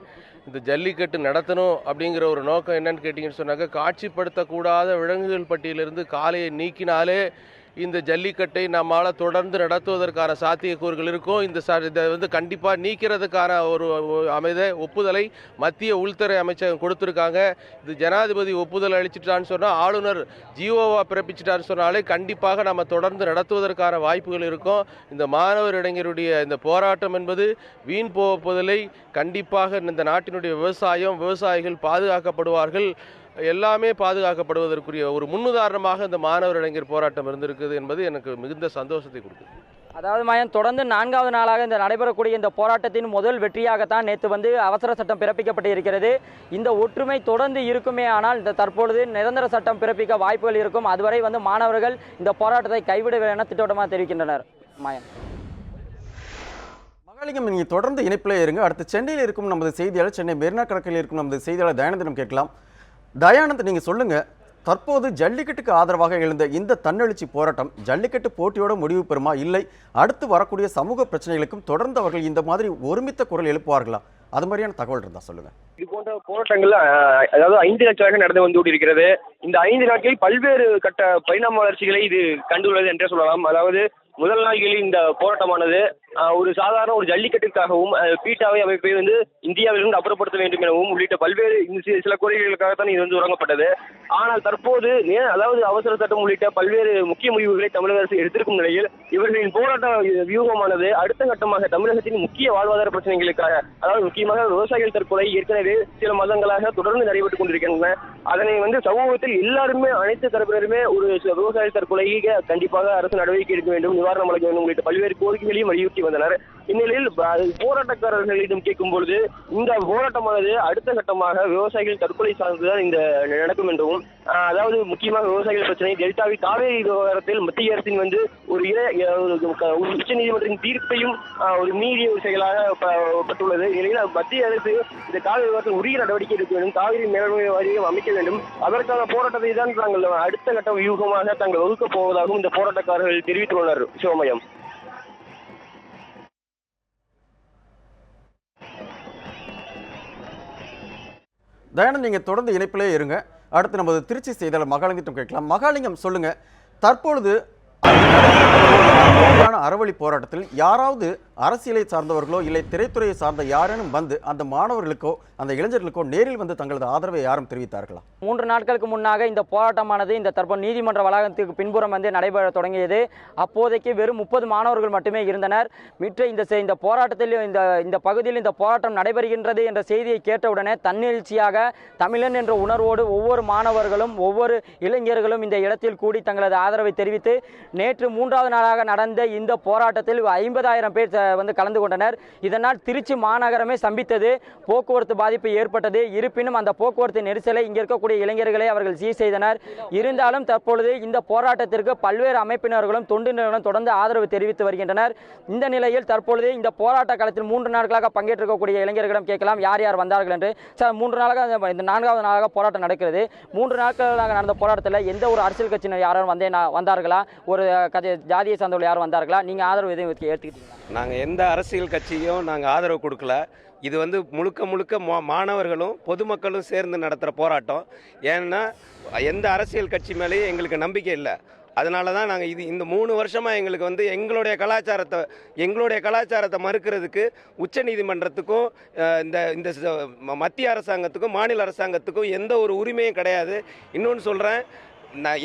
Speaker 9: இந்த ஜல்லிக்கட்டு நடத்தணும் அப்படிங்கிற ஒரு நோக்கம் என்னன்னு கேட்டிங்கன்னு சொன்னாக்க, காட்சிப்படுத்தக்கூடாத விலங்குகள் பட்டியலிருந்து காளையை நீக்கினாலே இந்த ஜல்லிக்கட்டை நம்மால் தொடர்ந்து நடத்துவதற்கான சாத்தியக்கூறுகள் இருக்கும். இதை வந்து கண்டிப்பாக நீக்கிறதுக்கான ஒரு ஒப்புதலை மத்திய உள்துறை அமைச்சகம் கொடுத்துருக்காங்க. இது ஜனாதிபதி ஒப்புதல் அளிச்சிட்டான்னு சொன்னால், ஆளுநர் ஜிஓவா பிறப்பிச்சிட்டான்னு சொன்னாலே கண்டிப்பாக நம்ம தொடர்ந்து நடத்துவதற்கான வாய்ப்புகள் இருக்கும். இந்த மாணவர் இளைஞருடைய இந்த போராட்டம் என்பது வீண் போவதில்லை. கண்டிப்பாக இந்த நாட்டினுடைய விவசாயிகள் பாதுகாக்கப்படுவார்கள். எல்லாமே பாதுகாக்கப்படுவதற்குரிய ஒரு முன்னுதாரணமாக இந்த மாணவர் இளைஞர் போராட்டம் இருந்திருக்குது என்பது எனக்கு மிகுந்த சந்தோஷத்தை கொடுக்குது.
Speaker 3: அதாவது மாயன், தொடர்ந்து 4வது நாளாக இந்த நடைபெறக்கூடிய இந்த போராட்டத்தின் முதல் வெற்றியாகத்தான் நேற்று வந்து அவசர சட்டம் பிறப்பிக்கப்பட்டு இருக்கிறது. இந்த ஒற்றுமை தொடர்ந்து இருக்குமே ஆனால் இந்த தற்பொழுது நிரந்தர சட்டம் பிறப்பிக்க வாய்ப்புகள் இருக்கும். அதுவரை வந்து மாணவர்கள் இந்த போராட்டத்தை கைவிட என திட்டவட்டமாக தெரிவிக்கின்றனர். மாயன்,
Speaker 1: மகாலிங்கம், நீங்கள் தொடர்ந்து இணைப்பிலே இருங்க. அடுத்து சென்னையில் இருக்கும் நமது செய்தியாளர், சென்னை மெரினா கடற்கரையில் இருக்கும் நமது செய்தியாளர் தயானந்திடம் கேட்கலாம். தயானந்த், நீங்கள் சொல்லுங்கள், தற்போது ஜல்லிக்கட்டுக்கு ஆதரவாக எழுந்த இந்த தன்னெழுச்சி போராட்டம் ஜல்லிக்கட்டு போட்டியோட முடிவு பெறுமா, இல்லை அடுத்து வரக்கூடிய சமூக பிரச்சனைகளுக்கும் தொடர்ந்து அவர்கள் இந்த மாதிரி ஒருமித்த குரல் எழுப்புவார்களா? அது மாதிரியான தகவல் இருந்தால் சொல்லுங்கள்.
Speaker 2: இது போன்ற போராட்டங்கள் அதாவது 5 நாட்களாக நடந்து வந்து கொண்டிருக்கிறது. இந்த 5 நாட்களில் பல்வேறு கட்ட பரிணாம வளர்ச்சிகளை இது கண்டுள்ளது என்றே சொல்லலாம். அதாவது முதல் நாள்களில் இந்த போராட்டமானது ஒரு சாதாரண ஒரு ஜல்லிக்கட்டிற்காகவும் பீட்டாவை அமைப்பை வந்து இந்தியாவிலிருந்து அப்புறப்படுத்த வேண்டும் எனவும் உள்ளிட்ட பல்வேறு சில கோரிக்கைகளுக்காகத்தான் இது வந்து தொடங்கப்பட்டது. ஆனால் தற்போது அதாவது அவசர சட்டம் உள்ளிட்ட பல்வேறு முக்கிய முடிவுகளை தமிழக அரசு எடுத்திருக்கும் நிலையில் இவர்களின் போராட்ட வியூகமானது அடுத்த கட்டமாக தமிழகத்தின் முக்கிய வாழ்வாதார பிரச்சனைகளுக்காக, அதாவது முக்கியமாக விவசாயிகள் தற்கொலை ஏற்கனவே சில மாதங்களாக தொடர்ந்து நடைபெற்றுக் கொண்டிருக்கின்றன. அதனை வந்து சமூகத்தில் எல்லாருமே, அனைத்து தரப்பினருமே ஒரு விவசாய தற்கொலைக்கு கண்டிப்பாக அரசு நடவடிக்கை எடுக்க வேண்டும், நிவாரணம் வழங்க வேண்டும் உள்ளிட்ட பல்வேறு கோரிக்கைகளையும் வலியுறுத்தி வந்தனர். இந்நிலையில் போராட்டக்காரர்களிடம் கேட்கும் பொழுது இந்த போராட்டமானது அடுத்த கட்டமாக விவசாயிகள் தற்கொலை சார்ந்துதான் இந்த நடக்கும் என்றும், அதாவது முக்கியமாக விவசாயிகள் பிரச்சனை டெல்டாவில் காவேரி விவகாரத்தில் மத்திய அரசின் வந்து ஒரு உச்ச நீதிமன்றத்தின் தீர்ப்பையும் ஒரு மீறிய செயலாக பட்டுள்ளது. இந்நிலையில் மத்திய அரசு இந்த காவிரி விவகாரத்தில் உரிய நடவடிக்கை எடுக்க வேண்டும், காவிரி மேலாண்மை வாரியம் அமைக்க வேண்டும். அதற்கான போராட்டத்தை தான் தாங்கள் அடுத்த கட்ட வியூகமாக தாங்கள் வகுக்கப் போவதாகவும் இந்த போராட்டக்காரர்கள் தெரிவித்துள்ளனர். சிவமயம்.
Speaker 1: தயானந்த், நீங்கள் தொடர்ந்து இணைப்பிலே இருங்க. அடுத்து நமது திருச்சி செய்தியாளர் மகாலிங்கத்திடம் கேட்கலாம். மகாலிங்கம், சொல்லுங்க, தற்பொழுது அறவழி போராட்டத்தில் யாராவது அரசியலை சார்ந்தவர்களோ இல்லை திரைத்துறையை சார்ந்த யாரேனும் வந்து அந்த மாணவர்களுக்கோ அந்த இளைஞர்களுக்கோ நேரில் வந்து தங்களது ஆதரவை யாரும் தெரிவித்தார்களா?
Speaker 3: 3 நாட்களுக்கு முன்னாக இந்த போராட்டமானது இந்த தற்போது நீதிமன்ற வளாகத்துக்கு பின்புறம் வந்து நடைபெற தொடங்கியது. அப்போதைக்கு வெறும் 30 மாணவர்கள் மட்டுமே இருந்தனர். மிற்ற இந்த போராட்டத்தில் இந்த பகுதியில் இந்த போராட்டம் நடைபெறுகின்றது என்ற செய்தியை கேட்டவுடனே தன்னெழுச்சியாக தமிழன் என்ற உணர்வோடு ஒவ்வொரு மாணவர்களும் ஒவ்வொரு இளைஞர்களும் இந்த இடத்தில் கூடி தங்களது ஆதரவை தெரிவித்து நேற்று 3வது நாளாக நடந்த இந்த போராட்டத்தில் 50,000 பேர் வந்து கலந்து கொண்டனர். இதனால் திருச்சி மாநகரமே ஸ்தம்பித்தது, போக்குவரத்து பாதிப்பு ஏற்பட்டது. இருப்பினும் அந்த போக்குவரத்து நெரிசலை இங்கே இருக்கக்கூடிய இளைஞர்களை அவர்கள் சீர் செய்தனர். இருந்தாலும் தற்பொழுது இந்த போராட்டத்திற்கு பல்வேறு அமைப்பினர்களும் தொண்டு நிறுவனம் தொடர்ந்து ஆதரவு தெரிவித்து வருகின்றனர். இந்த நிலையில் தற்பொழுது இந்த போராட்ட காலத்தில் 3 நாட்களாக பங்கேற்றிருக்கக்கூடிய இளைஞர்களிடம் கேட்கலாம் யார் யார் வந்தார்கள் என்று. சார், 3 நாளாக இந்த 4வது நாளாக போராட்டம் நடக்கிறது. 3 நாட்களாக நடந்த போராட்டத்தில் எந்த ஒரு அரசியல் கட்சியினர் யாரும் வந்தார்களா, ஒரு ஜாதியை சார்ந்தவர்கள் யாரும் வந்தார்களா, நீங்கள் ஆதரவு எதுவும் ஏற்றுக்கிட்டீங்களா?
Speaker 10: நாங்கள் எந்த அரசியல் கட்சியும் நாங்கள் ஆதரவு கொடுக்கல. இது வந்து முழுக்க மாணவர்களும் பொதுமக்களும் சேர்ந்து நடத்துகிற போராட்டம். ஏன்னா எந்த அரசியல் கட்சி மேலேயும் எங்களுக்கு நம்பிக்கை இல்லை. அதனால தான் நாங்கள் இந்த 3 வருஷமாக எங்களுக்கு வந்து எங்களுடைய கலாச்சாரத்தை மறுக்கிறதுக்கு உச்சநீதிமன்றத்துக்கும் இந்த மத்திய அரசாங்கத்துக்கும் மாநில அரசாங்கத்துக்கும் எந்த ஒரு உரிமையும் கிடையாது. இன்னொன்று சொல்கிறேன்,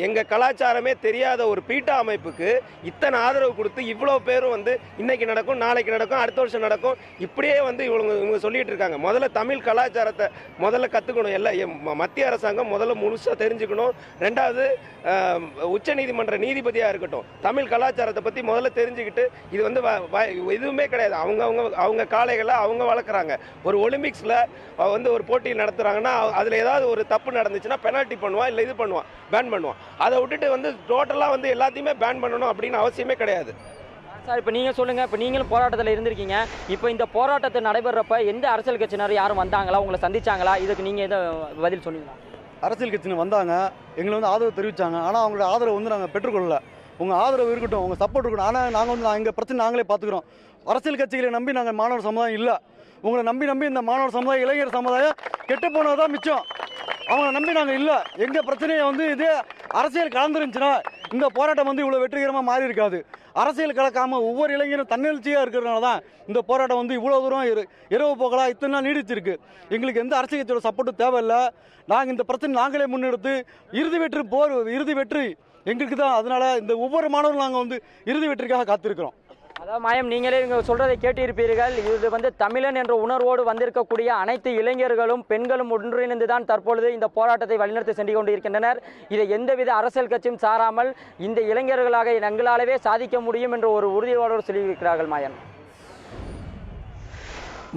Speaker 10: எங்கள் கலாச்சாரமே தெரியாத ஒரு பீட்டா அமைப்புக்கு இத்தனை ஆதரவு கொடுத்து இவ்வளோ பேரும் வந்து இன்னைக்கு நடக்கும், நாளைக்கு நடக்கும், அடுத்த வருஷம் நடக்கும், இப்படியே வந்து இவங்க சொல்லிட்டு இருக்காங்க. முதல்ல தமிழ் கலாச்சாரத்தை முதல்ல கற்றுக்கணும். எல்லாம் மத்திய அரசாங்கம் முதல்ல முழுசாக தெரிஞ்சுக்கணும். ரெண்டாவது உச்சநீதிமன்ற நீதிபதியாக இருக்கட்டும், தமிழ் கலாச்சாரத்தை பற்றி முதல்ல தெரிஞ்சுக்கிட்டு, இது வந்து எதுவுமே கிடையாது. அவங்க காளைகளை அவங்க வளர்க்குறாங்க. ஒரு ஒலிம்பிக்ஸில் வந்து ஒரு போட்டி நடத்துகிறாங்கன்னா அதில் ஏதாவது ஒரு தப்பு நடந்துச்சுன்னா பெனால்ட்டி பண்ணுவான், இல்லை இது பண்ணுவான், பேன் பண்ணுவான். அதை விட்டுட்டு வந்து டோட்டலாக வந்து எல்லாத்தையுமே பேன் பண்ணணும் அப்படின்னு அவசியமே கிடையாது.
Speaker 3: சார், இப்போ நீங்கள் சொல்லுங்கள், இப்போ நீங்களும் போராட்டத்தில் இருந்திருக்கீங்க. இப்போ இந்த போராட்டத்தை நடைபெறப்ப எந்த அரசியல் கட்சியினர் யாரும் வந்தாங்களா, உங்களை சந்திச்சாங்களா? இதுக்கு நீங்கள் எதை பதில் சொன்னீங்களா?
Speaker 5: அரசியல் கட்சியினர் வந்தாங்க, எங்களை வந்து ஆதரவு தெரிவித்தாங்க. ஆனால் அவங்களோட ஆதரவு வந்து நாங்கள் பெற்றுக்கொள்ளல. உங்கள் ஆதரவு இருக்கட்டும், உங்கள் சப்போர்ட் இருக்கட்டும். ஆனால் நாங்கள் வந்து எங்கள் பிரச்சனை நாங்களே பார்த்துக்குறோம். அரசியல் கட்சிகளை நம்பி நாங்கள் மாணவர் சமுதாயம் இல்லை. உங்களை நம்பி இந்த மாணவர் சமுதாயம், இளைஞர் சமுதாயம் கெட்டு போனது தான் மிச்சம். அவங்கள நம்பி நாங்கள் இல்லை. எங்கள் பிரச்சனையை வந்து இதே அரசியல் கலந்துருந்துச்சுன்னா இந்த போராட்டம் வந்து இவ்வளோ வெற்றிகரமாக மாறி இருக்காது. அரசியல் கலக்காமல் ஒவ்வொரு இளைஞரும் தன்னெழுச்சியாக இருக்கிறதுனால தான் இந்த போராட்டம் வந்து இவ்வளோ தூரம் இரவு போகலாம் இத்தனை நாள் நீடிச்சிருக்கு. எங்களுக்கு எந்த அரசியல் கட்சியோட சப்போர்ட்டும் தேவையில்லை. நாங்கள் இந்த பிரச்சனை நாங்களே முன்னெடுத்து இறுதி வெற்றி எங்களுக்கு தான். அதனால் இந்த ஒவ்வொரு மாணவர்களும் நாங்கள் வந்து இறுதி வெற்றிக்காக காத்திருக்கிறோம்.
Speaker 3: அதாவது மாயம், நீங்களே சொல்றதை கேட்டிருப்பீர்கள். இது வந்து தமிழன் என்ற உணர்வோடு வந்திருக்கக்கூடிய அனைத்து இளைஞர்களும் பெண்களும் ஒன்றிணைந்து தான் தற்பொழுது இந்த போராட்டத்தை வழிநடத்தி சென்று கொண்டிருக்கின்றனர். இதை எந்தவித அரசியல் கட்சியும் சாராமல் இந்த இளைஞர்களாக எங்களாலவே சாதிக்க முடியும் என்ற ஒரு உறுதியோடு சொல்லியிருக்கிறார்கள். மாயன்,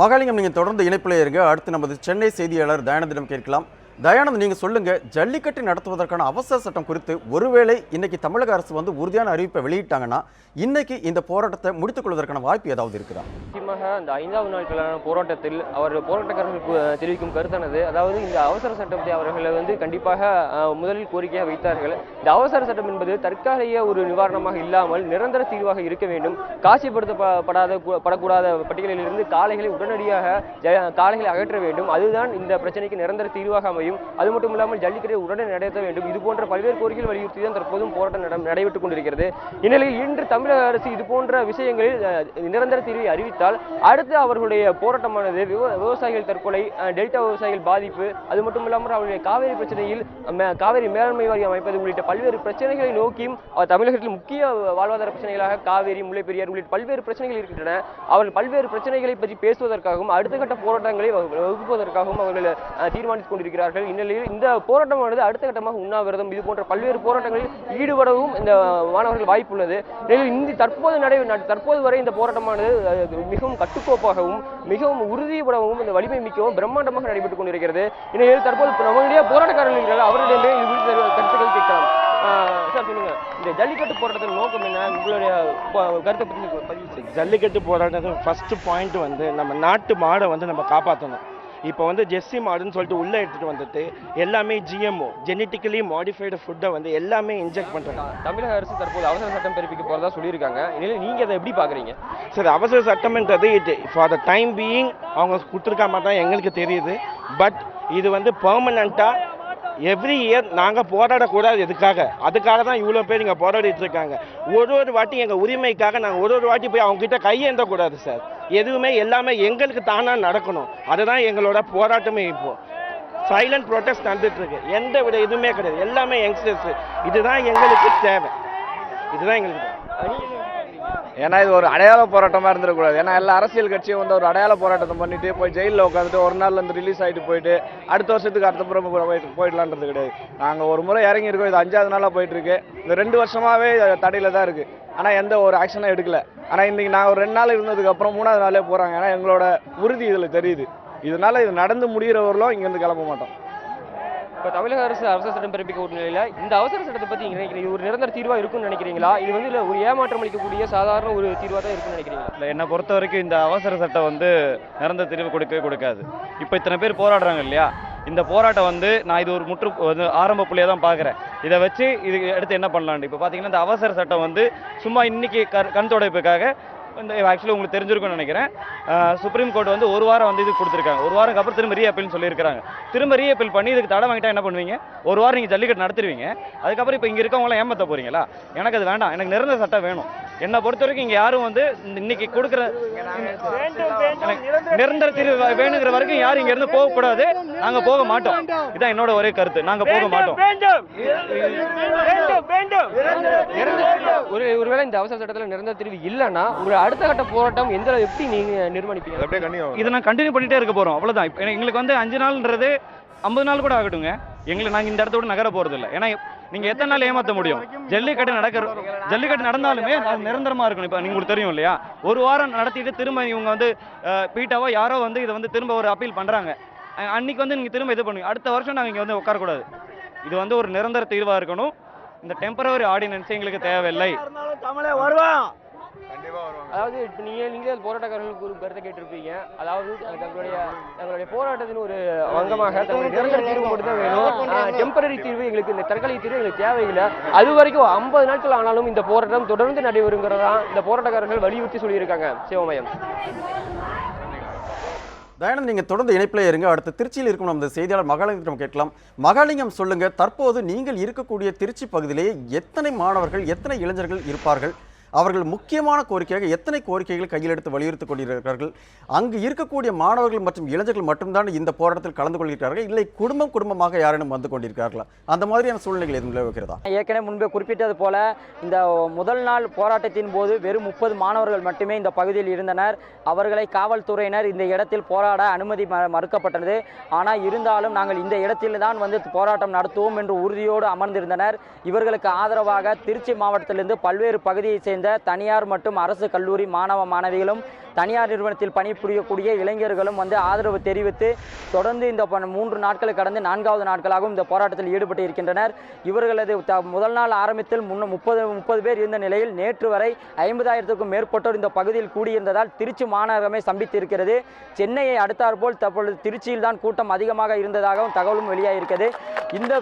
Speaker 1: மகாலிங்கம், நீங்கள் தொடர்ந்து இணைப்பில் இருங்க. அடுத்து நமது சென்னை செய்தியாளர் தயானந்திடம் கேட்கலாம். தயானந்த், நீங்கள் சொல்லுங்க, ஜல்லிக்கட்டு நடத்துவதற்கான அவசர சட்டம் குறித்து ஒருவேளை இன்னைக்கு தமிழக அரசு வந்து உறுதியான அறிவிப்பை வெளியிட்டாங்கன்னா இன்னைக்கு இந்த போராட்டத்தை முடித்துக் கொள்வதற்கான வாய்ப்பு ஏதாவது இருக்குதா?
Speaker 2: முக்கியமாக அந்த 5வது நாட்களான போராட்டத்தில் போராட்டக்காரர்களுக்கு தெரிவிக்கும் கருத்தானது, அதாவது இந்த அவசர சட்டத்தை அவர்களை வந்து கண்டிப்பாக முதலில் கோரிக்கையாக வைத்தார்கள். இந்த அவசர சட்டம் என்பது தற்காலிக ஒரு நிவாரணமாக இல்லாமல் நிரந்தர தீர்வாக இருக்க வேண்டும். காட்சிப்படுத்தப்படாத பட்டியலிலிருந்து காளைகளை உடனடியாக காளைகளை அகற்ற வேண்டும். அதுதான் இந்த பிரச்சனைக்கு நிரந்தர தீர்வாக அமையும். அது மட்டும் இல்லாமல் ஜல்லிக்கட்டை உடனே நடத்த வேண்டும். இது போன்ற பல்வேறு கோரிக்கைகள் வலியுறுத்தி தான் தற்போதும் போராட்டம் நடைபெற்றுக் கொண்டிருக்கிறது. இந்நிலையில் இன்று தமிழக அரசு இது போன்ற விஷயங்களில் நிரந்தர தீர்வை அறிவித்தால் அடுத்து அவர்களுடைய போராட்டமானது விவசாயிகள் தற்கொலை, டெல்டா விவசாயிகள் பாதிப்பு, அது மட்டும் இல்லாமல் அவருடைய காவிரி பிரச்சனையில் காவிரி மேலாண்மை வாரியம் அமைப்பது உள்ளிட்ட பல்வேறு பிரச்சனைகளை நோக்கியும் தமிழகத்தில் முக்கிய வாழ்வாதார பிரச்சனைகளாக காவிரி, முல்லை பெரியார் உள்ளிட்ட பல்வேறு பிரச்சனைகள் இருக்கின்றன. அவர்கள் பல்வேறு பிரச்சனைகளை பற்றி பேசுவதற்காகவும் அடுத்த கட்ட போராட்டங்களை வகுப்பதற்காகவும் அவர்கள் தீர்மானித்துக் கொண்டிருக்கிறார்கள். இந்நிலையில் இந்த போராட்டமானது அடுத்த கட்டமாக உண்ணாவிரதம், இது போன்ற பல்வேறு போராட்டங்களில் ஈடுபடவும் இந்த மாணவர்கள் வாய்ப்புள்ளது. தற்போது வரை இந்த போராட்டமானது மிகவும் கட்டுக்கோப்பாகவும் மிகவும் உறுதிப்படவும் இந்த வலிமை மிக்கவும் பிரம்மாண்டமாக நடைபெற்றுக் கொண்டிருக்கிறது. இந்நிலையில் தற்போது நம்முடைய போராட்டக்காரர்கள் அவர்களிடமே கருத்துக்கள் கேட்கலாம். சார், சொல்லுங்க, இந்த ஜல்லிக்கட்டு போராட்டத்தின் நோக்கம் என்ன? உங்களுடைய கருத்தை பற்றி பதிவு செய்யுங்க.
Speaker 4: ஜல்லிக்கட்டு போராட்டத்தின் ஃபர்ஸ்ட் பாயிண்ட் வந்து நம்ம நாட்டு மாடை வந்து நம்ம காப்பாற்றணும். இப்போ வந்து ஜெர்சி மாடுன்னு சொல்லிட்டு உள்ளே எடுத்துகிட்டு வந்துட்டு எல்லாமே ஜிஎம்ஓ ஜெனட்டிக்கலி மாடிஃபைடு ஃபுட்டை வந்து எல்லாமே இன்ஜெக்ட் பண்ணுறாங்க.
Speaker 2: தமிழக அரசு தற்போது அவசர சட்டம் பிறப்பிக்க போகிறதா சொல்லியிருக்காங்க. இதில் நீங்கள் அதை எப்படி பார்க்குறீங்க?
Speaker 4: சரி, அவசர சட்டம்ன்றது ஃபார் த டைம் பீயிங் அவங்க கொடுத்துருக்க மாட்டாங்க எங்களுக்கு தெரியுது. பட் இது வந்து பெர்மனண்ட்டாக எவ்ரி இயர் நாங்கள் போராடக்கூடாது. அதுக்காக தான் இவ்வளோ பேர் இங்கே போராடிட்டு இருக்காங்க. ஒரு வாட்டி எங்கள் உரிமைக்காக நாங்கள் ஒரு வாட்டி போய் அவங்ககிட்ட கையேந்தக்கூடாது சார். எதுவுமே எல்லாமே எங்களுக்கு தானாக நடக்கணும். அதுதான் எங்களோட போராட்டமே. இப்போது சைலண்ட் ப்ரொடெஸ்ட் நடந்துட்டு இருக்கு. எந்த விட எதுவுமே கிடையாது. எல்லாமே யங்ஸ்டர்ஸ். இதுதான் எங்களுக்கு தேவை.
Speaker 8: ஏன்னா இது ஒரு அடையாள போராட்டமாக இருந்துடக்கூடாது. ஏன்னா எல்லா அரசியல் கட்சியும் வந்து ஒரு அடையாள போராட்டத்தை பண்ணிட்டு போய் ஜெயிலில் உட்காந்துட்டு ஒரு நாள் வந்து ரிலீஸ் ஆகிட்டு போயிட்டு அடுத்த வருஷத்துக்கு அடுத்த புறம் போயிடலான்றது கிடையாது. நாங்கள் ஒரு முறை இறங்கியிருக்கோம். இது 5வது நாளாக போயிட்டு இருக்கு. இந்த 2 வருஷமாகவே தடையில தான் இருக்குது. ஆனால் எந்த ஒரு ஆக்ஷனும் எடுக்கல. ஆனால் இன்றைக்கி நான் ஒரு 2 நாள் இருந்ததுக்கப்புறம் 3வது நாளே போகிறாங்க. ஏன்னா எங்களோட உறுதி இதில் தெரியுது. இதனால் இது நடந்து முடிகிறவர்களும் இங்கேருந்து கிளம்ப மாட்டோம்.
Speaker 2: இப்போ தமிழக அரசு அவசர சட்டம் பிறப்பிக்க ஒரு நிலையில் இந்த அவசர சட்டத்தை பற்றி நினைக்கிறீங்க ஒரு நிரந்தர தீர்வாக இருக்கும்னு நினைக்கிறீங்களா? இது வந்து ஒரு ஏமாற்றம் அளிக்கக்கூடிய சாதாரண ஒரு தீர்வாக தான் இருக்குன்னு நினைக்கிறீங்களா?
Speaker 8: இல்லை, என்னை பொறுத்த வரைக்கும் இந்த அவசர சட்டம் வந்து நிரந்தர தீர்வு கொடுக்கவே கொடுக்காது. இப்போ இத்தனை பேர் போராடுறாங்க இல்லையா, இந்த போராட்டம் வந்து நான் இது ஒரு ஆரம்ப புள்ளியாக தான் பார்க்குறேன். இதை வச்சு இது அடுத்து என்ன பண்ணலான்னு இப்போ பார்த்தீங்கன்னா இந்த அவசர சட்டம் வந்து சும்மா இன்னைக்கு கண் துடைப்புக்காக இந்த ஆக்சுவலி உங்களுக்கு தெரிஞ்சிருக்கும்னு நினைக்கிறேன். சுப்ரீம் கோர்ட் வந்து 1 வாரம் வந்து இது கொடுத்துருக்காங்க. 1 வாரம் அப்புறம் திரும்ப ரீஅப்பீல்னு சொல்லியிருக்காங்க. திரும்ப ரீஅப்பீல் பண்ணி இதுக்கு தடை வாங்கிட்டா என்ன பண்ணுவீங்க? 1 வாரம் நீங்கள் ஜல்லிக்கட்டு நடத்துருவீங்க. அதுக்கப்புறம் இப்போ இங்கே இருக்கவங்களாம் ஏமாற்ற போறீங்களா? எனக்கு அது வேண்டாம். எனக்கு நிரந்தர சட்டம் வேணும். என்னை பொறுத்த வரைக்கும் இங்கே யாரும் வந்து இன்னைக்கு கொடுக்குற நிரந்தர தீர்வு வேணுங்கிற வரைக்கும் யாரும் இங்கேருந்து போகக்கூடாது. நாங்கள் போக மாட்டோம். இதான் என்னோட ஒரே கருத்து. நாங்கள் போக மாட்டோம்.
Speaker 2: ஒருவேளை இந்த அவசர சட்டத்தில் நிரந்தர தீர்வு இல்லைன்னா உங்களை அடுத்த கட்ட போராட்டம் எப்படி நீங்க நிர்மாணிப்பீங்க?
Speaker 8: இதை நான் கண்டினியூ பண்ணிட்டே இருக்க போறோம். அவ்வளவுதான். எங்களுக்கு வந்து 5 நாள்ன்றது 50 நாள் கூட ஆகட்டுங்க. எங்களுக்கு நாங்கள் இந்த இடத்த விட நகர போறது இல்லை. ஏன்னா நீங்க எத்தனை நாள் ஏமாற்ற முடியும்? ஜல்லிக்கட்டு நடந்தாலுமே அது நிரந்தரமா இருக்கணும். இப்போ உங்களுக்கு தெரியும் இல்லையா, 1 வாரம் நடத்திட்டு திரும்ப இவங்க வந்து பீட்டாவோ யாரோ வந்து இதை வந்து திரும்ப ஒரு அப்பீல் பண்றாங்க. அன்னைக்கு வந்து நீங்க திரும்ப இது பண்ணுங்க. அடுத்த வருஷம் நாங்கள் இங்கே வந்து உட்காரக்கூடாது. இது வந்து ஒரு நிரந்தர தீர்வா இருக்கணும். இந்த டெம்பரவரி ஆர்டினன்ஸ் எங்களுக்கு தேவையில்லை.
Speaker 2: அதாவது இப்போ நீங்களே போராட்டக்காரர்களுக்கு ஒரு கருத்தை கேட்டிருப்பீங்க. அதாவது தங்களுடைய போராட்டத்தின் ஒரு அங்கமாக தங்களுக்கு நிரந்தர தீர்வு மட்டும் தான் வேணும். டெம்பரரி தீர்வு எங்களுக்கு இந்த தற்காலிக தீர்வு எங்களுக்கு தேவையில்லை. அது வரைக்கும் 50 நாட்கள் ஆனாலும் இந்த போராட்டம் தொடர்ந்து நடைபெறுங்கிறதா இந்த போராட்டக்காரர்கள் வலியுறுத்தி சொல்லியிருக்காங்க. சிவமயம்.
Speaker 1: தயானந்த், நீங்கள் தொடர்ந்து இணைப்பில் இருங்க. அடுத்து திருச்சியில் இருக்கும் நமது செய்தியாளர் மகாலிங்கம் கேட்கலாம். மகாலிங்கம், சொல்லுங்க, தற்போது நீங்கள் இருக்கக்கூடிய திருச்சி பகுதியிலேயே எத்தனை மாணவர்கள், எத்தனை இளைஞர்கள் இருப்பார்கள்? அவர்கள் முக்கியமான கோரிக்கையாக எத்தனை கோரிக்கைகள் கையில் எடுத்து வலியுறுத்திக் கொண்டிருக்கிறார்கள்? அங்கு இருக்கக்கூடிய மாணவர்கள் மற்றும் இளைஞர்கள் மட்டும்தான் இந்த போராட்டத்தில் கலந்து கொள்கிறார்கள், இல்லை குடும்பமாக யாரேனும் வந்து கொண்டிருக்கிறார்களா? அந்த மாதிரியான சூழ்நிலைகள் எதுவும் நிலவுகிறதா?
Speaker 3: ஏற்கனவே முன்பே குறிப்பிட்டது போல இந்த முதல் நாள் போராட்டத்தின் போது வெறும் 30 மாணவர்கள் மட்டுமே இந்த பகுதியில் இருந்தனர். அவர்களை காவல்துறையினர் இந்த இடத்தில் போராட அனுமதி மறுக்கப்பட்டது. ஆனால் இருந்தாலும் நாங்கள் இந்த இடத்தில் தான் வந்து போராட்டம் நடத்துவோம் என்று உறுதியோடு அமர்ந்திருந்தனர். இவர்களுக்கு ஆதரவாக திருச்சி மாவட்டத்திலிருந்து பல்வேறு பகுதியை சேர்ந்த தனியார் மற்றும் அரசு கல்லூரி மாணவ மாணவிகளும் தனியார் நிறுவனத்தில் பணிபுரியக்கூடிய இளைஞர்களும் வந்து ஆதரவு தெரிவித்து தொடர்ந்து இந்த 3 நாட்களை கடந்து 4வது நாட்களாகவும் இந்த போராட்டத்தில் ஈடுபட்டு இருக்கின்றனர். இவர்களது முதல் நாள் ஆரம்பத்தில் 30 பேர் இருந்த நிலையில் நேற்று வரை 50,000க்கும் மேற்பட்டோர் இந்த பகுதியில் கூடியிருந்ததால் திருச்சி மாநகரமே ஸ்தம்பித்திருக்கிறது. சென்னையை அடுத்தாற்போல் தற்பொழுது திருச்சியில் தான் கூட்டம் அதிகமாக இருந்ததாகவும் தகவலும் வெளியாகிருக்கிறது. இந்த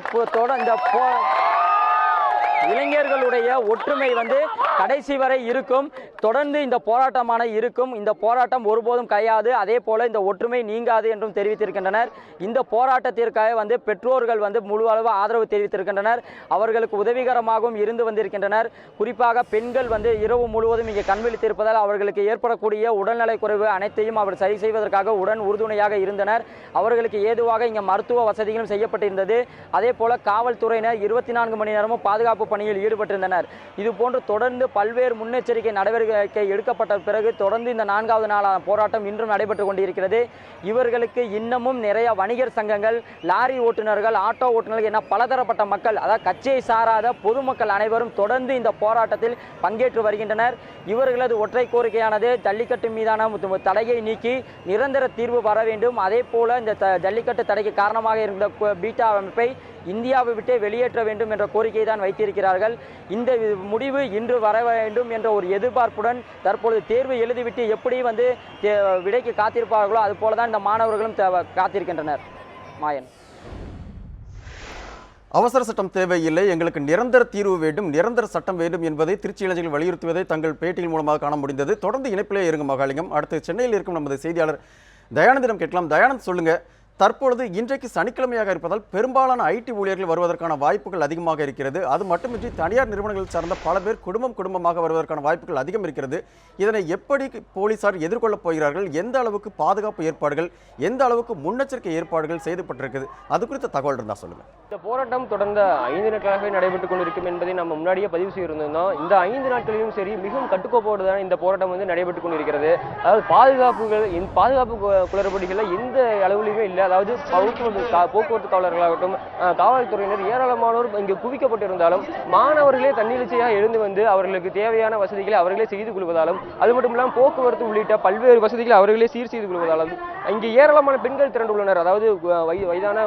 Speaker 3: இளைஞர்களுடைய ஒற்றுமை வந்து கடைசி வரை இருக்கும். தொடர்ந்து இந்த போராட்டமான இருக்கும். இந்த போராட்டம் ஒருபோதும் கையாது. அதே போல இந்த ஒற்றுமை நீங்காது என்றும் தெரிவித்திருக்கின்றனர். இந்த போராட்டத்திற்காக வந்து பெற்றோர்கள் வந்து முழு அளவு ஆதரவு தெரிவித்திருக்கின்றனர். அவர்களுக்கு உதவிகரமாகவும் இருந்து வந்திருக்கின்றனர். குறிப்பாக பெண்கள் வந்து இரவு முழுவதும் இங்கே கண்விழித்திருப்பதால் அவர்களுக்கு ஏற்படக்கூடிய உடல்நலை குறைவு அனைத்தையும் அவர் சரி செய்வதற்காக உறுதுணையாக இருந்தனர். அவர்களுக்கு ஏதுவாக இங்கே மருத்துவ வசதிகளும் செய்யப்பட்டிருந்தது. அதே போல காவல்துறையினர் 24 மணி நேரமும் பாதுகாப்பு பணியில் ஈடுபட்டிருந்தனர். இதுபோன்று தொடர்ந்து பல்வேறு முன்னெச்சரிக்கை நடவடிக்கை எடுக்கப்பட்ட பிறகு தொடர்ந்து இந்த 4வது நாளான போராட்டம் இன்றும் நடைபெற்று கொண்டிருக்கிறது. இவர்களுக்கு இன்னமும் நிறைய வணிகர் சங்கங்கள், லாரி ஓட்டுநர்கள், ஆட்டோ ஓட்டுநர்கள் என பலதரப்பட்ட மக்கள், அதாவது கட்சியை சாராத பொதுமக்கள் அனைவரும் தொடர்ந்து இந்த போராட்டத்தில் பங்கேற்று வருகின்றனர். இவர்களது ஒற்றை கோரிக்கையானது ஜல்லிக்கட்டு மீதான தடையை நீக்கி நிரந்தர தீர்வு வர வேண்டும். அதே போல இந்த ஜல்லிக்கட்டு தடைக்கு காரணமாக இருந்த பீட்டா அமைப்பை இந்தியாவை விட்டு வெளியேற்ற வேண்டும் என்ற கோரிக்கையை தான் வைத்திருக்கிறார்கள். இந்த முடிவு இன்று வர வேண்டும் என்ற ஒரு எதிர்பார்ப்புடன் தற்பொழுது தேர்வு எழுதிவிட்டு எப்படி வந்து விடைக்கு காத்திருப்பார்களோ அதுபோல தான் இந்த மாணவர்களும் காத்திருக்கின்றனர். மாயன்,
Speaker 1: அவசர சட்டம் தேவையில்லை, எங்களுக்கு நிரந்தர தீர்வு வேண்டும், நிரந்தர சட்டம் வேண்டும் என்பதை திருச்சி இளைஞர்கள் வலியுறுத்துவதை தங்கள் பேட்டியின் மூலமாக காண முடிந்தது. தொடர்ந்து இணைப்பிலே இருங்க மகாலிங்கம். அடுத்து சென்னையில் இருக்கும் நமது செய்தியாளர் தயானந்திடம் கேட்கலாம். தயானந்த், சொல்லுங்க, தற்பொழுது இன்றைக்கு சனிக்கிழமையாக இருப்பதால் பெரும்பாலான ஐடி ஊழியர்கள் வருவதற்கான வாய்ப்புகள் அதிகமாக இருக்கிறது. அது மட்டுமின்றி தனியார் நிறுவனங்கள் சார்ந்த பல பேர் குடும்பமாக வருவதற்கான வாய்ப்புகள் அதிகம் இருக்கிறது. இதனை எப்படி போலீசார் எதிர்கொள்ளப் போகிறார்கள்? எந்த அளவுக்கு பாதுகாப்பு ஏற்பாடுகள், எந்த அளவுக்கு முன்னெச்சரிக்கை ஏற்பாடுகள் செய்யப்பட்டிருக்குது? அது குறித்த தகவல் இருந்தால் சொல்லுங்கள்.
Speaker 2: இந்த போராட்டம் தொடர்ந்த 5 நாட்களாகவே நடைபெற்றுக் கொண்டிருக்கும் என்பதை நம்ம முன்னாடியே பதிவு செய்திருந்தோம். இந்த 5 நாட்களிலும் சரி மிகவும் கட்டுக்கோப்போடு தான் இந்த போராட்டம் வந்து நடைபெற்றுக் கொண்டிருக்கிறது. அதாவது பாதுகாப்பு குளறுபடிகள் எந்த அளவுலையுமே இல்லை. இல்லை. அதாவது போக்குவரத்து காவலர்களாகட்டும், காவல்துறையினர் ஏராளமானோர் இங்கு குவிக்கப்பட்டிருந்தாலும் மாணவர்களே தன்னிச்சையாக எழுந்து வந்து அவர்களுக்கு தேவையான வசதிகளை அவர்களே செய்து கொள்வதாலும், அது மட்டும் இல்லாமல் போக்குவரத்து உள்ளிட்ட பல்வேறு வசதிகளை அவர்களே சீர் செய்து கொள்வதாலும் இங்கே ஏராளமான பெண்கள் திரண்டுள்ளனர். அதாவது வயதான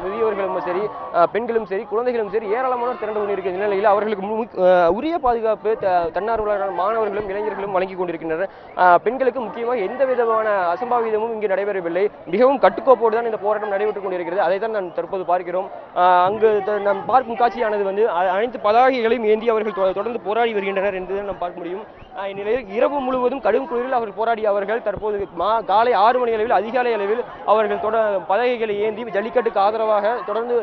Speaker 2: முதியவர்களும் சரி, பெண்களும் சரி, குழந்தைகளும் சரி ஏராளமானோர் திரண்டு கொண்டிருக்கிற நிலையில் அவர்களுக்கு உரிய பாதுகாப்பு தன்னார்வலரான மாணவர்களும் இளைஞர்களும் வழங்கி கொண்டிருக்கின்றனர். பெண்களுக்கு முக்கியமாக எந்த விதமான அசம்பாவிதமும் இங்கு நடைபெறவில்லை. மிகவும் கட்டுக்கோப்போடு தான் இந்த போராட்டம் நடைபெற்றுக் கொண்டிருக்கிறது. அதை தான் நான் தற்போது பார்க்கிறோம். அங்கு நாம் பார்க்கும் காட்சியானது வந்து அனைத்து பதாகைகளையும் ஏந்தி அவர்கள் தொடர்ந்து போராடி வருகின்றனர் என்று நாம் பார்க்க முடியும். இந்நிலையில் இரவு முழுவதும் கடும் குளிரில் அவர்கள் போராடிய அவர்கள் தற்போது காலை 6 மணி அளவில், அதிகாலை அளவில் அவர்கள் பதாகைகளை ஏந்தி ஜல்லிக்கட்டுக்கு ஆதரவாக தொடர்ந்து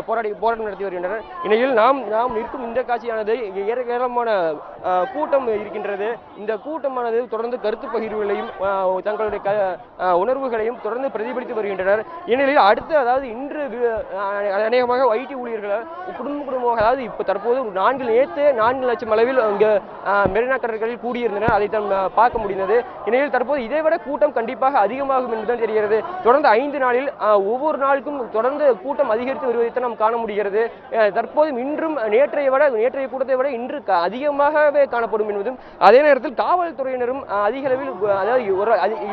Speaker 2: போராட்டம் நடத்தி வருகின்றனர். இந்நிலையில் நாம் நிற்கும் இந்த காட்சியானது ஏராளமான கூட்டம் இருக்கின்றது. இந்த கூட்டமானது தொடர்ந்து கருத்து பகிர்வுகளையும் தங்களுடைய உணர்வுகளையும் தொடர்ந்து பிரதிபலித்து வருகின்றனர். இந்நிலையில் அடுத்து, அதாவது இன்று அநேகமாக ஐடி ஊழியர்கள் குடும்பமாக, அதாவது இப்போ தற்போது 4 லட்சம் அளவில் இங்கே மெரினா கடற்கரையில் கூடியிருந்தனர். அதை தான் பார்க்க முடிந்தது. இந்நிலையில் தற்போது இதைவிட கூட்டம் கண்டிப்பாக அதிகமாகும் என்றுதான் தெரிகிறது. தொடர்ந்து 5 நாளில் ஒவ்வொரு நாளுக்கும் தொடர்ந்து கூட்டம் அதிகரித்து வருவதை நாம் காண முடிகிறது. தற்போது இன்றும் நேற்றைய கூட்டத்தை விட இன்று அதிகமாகவே காணப்படும் என்பதும், அதே நேரத்தில் காவல்துறையினரும் அதிக அளவில், அதாவது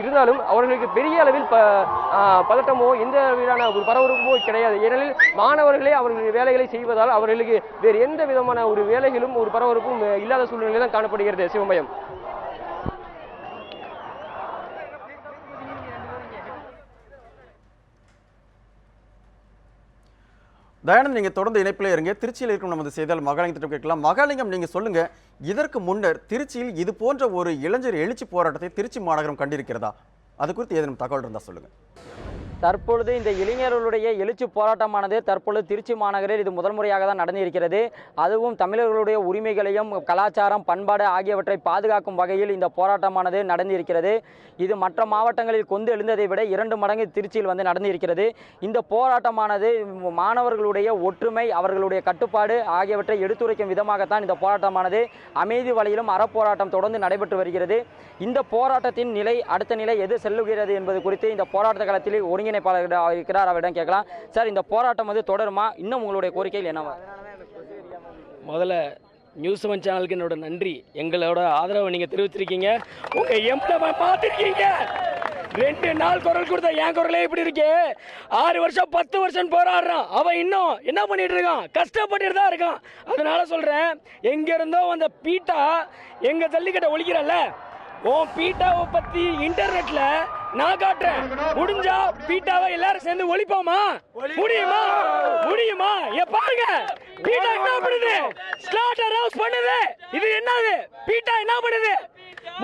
Speaker 2: இருந்தாலும் அவர்களுக்கு பெரிய அளவில் பதட்டமோ எந்த விதமான ஒரு பரபரப்போ கிடையாது. ஏனெனில் மாணவர்களே அவர்கள் வேலைகளை செய்வதால் அவர்களுக்கு வேறு எந்த விதமான ஒரு வேலைகளும் ஒரு பரபரப்பும் இல்லாத சூழ்நிலை தான் காணப்படுகிறது. சிவமயம்.
Speaker 1: தயானந்த், நீங்க தொடர்ந்து இணைப்பில் இருங்க. திருச்சியில் இருக்கும் நமது செய்தியாளர் மகாலிங்கத்திடம் கேட்கலாம். மகாலிங்கம், நீங்க சொல்லுங்க, இதற்கு முன்னர் திருச்சியில் இது போன்ற ஒரு இளைஞர் எழுச்சி போராட்டத்தை திருச்சி மாநகரம் கண்டிருக்கிறதா? அது குறித்து ஏதேனும் தகவல் இருந்தால் சொல்லுங்க.
Speaker 3: தற்பொழுது இந்த இளைஞர்களுடைய எழுச்சி போராட்டமானது தற்பொழுது திருச்சி மாநகரில் இது முதல் முறையாக தான் நடந்திருக்கிறது. அதுவும் தமிழர்களுடைய உரிமைகளையும் கலாச்சாரம், பண்பாடு ஆகியவற்றை பாதுகாக்கும் வகையில் இந்த போராட்டமானது நடந்திருக்கிறது. இது மற்ற மாவட்டங்களில் கொண்டு எழுந்ததை விட 2 மடங்கு திருச்சியில் வந்து நடந்திருக்கிறது. இந்த போராட்டமானது மாணவர்களுடைய ஒற்றுமை, அவர்களுடைய கட்டுப்பாடு ஆகியவற்றை எடுத்துரைக்கும் விதமாகத்தான் இந்த போராட்டமானது அமைதி வழியிலும் அறப்போராட்டம் தொடர்ந்து நடைபெற்று வருகிறது. இந்த போராட்டத்தின் நிலை, அடுத்த நிலை எது செல்லுகிறது என்பது குறித்து இந்த போராட்ட களத்தில் ஒருங்கிணைப்பாளர் இருக்கிறார், அவரிடம் கேட்கலாம். சார், இந்த போராட்டம் வந்து தொடருமா? இன்னும் உங்களுடைய கோரிக்கைகள் என்னவா?
Speaker 11: முதல்ல நியூஸ் 7 சேனலுக்கு என்னோட நன்றி. எங்களோட ஆதரவை நீங்கள் தெரிவிச்சிருக்கீங்க. உங்கள் எம்எல்ஏ பார்த்துருக்கீங்க. 2 நாள் குரல் கொடுத்த என் குரலே இப்படி இருக்கே. 6 வருஷம் 10 வருஷம் போராடுறான். அவன் இன்னும் என்ன பண்ணிட்டு இருக்கான்? கஷ்டப்பட்டு தான் இருக்கான். அதனால சொல்கிறேன், எங்கேருந்தோ அந்த பீட்டா எங்கள் ஜல்லிக்கட்டை ஒழிக்கிறல்ல, உன் பீட்டாவை பற்றி இன்டர்நெட்ல நான் காட்டுறேன். முடிஞ்சா பீட்டாவை எல்லாரும் சேர்ந்து ஒழிப்போமா? முடியுமா? பாருங்க, பீட்டா என்ன பண்ணுது? ஸ்லாட்டர் ஹவுஸ் பண்ணுது. இது என்னது? பீட்டா என்ன பண்ணுது?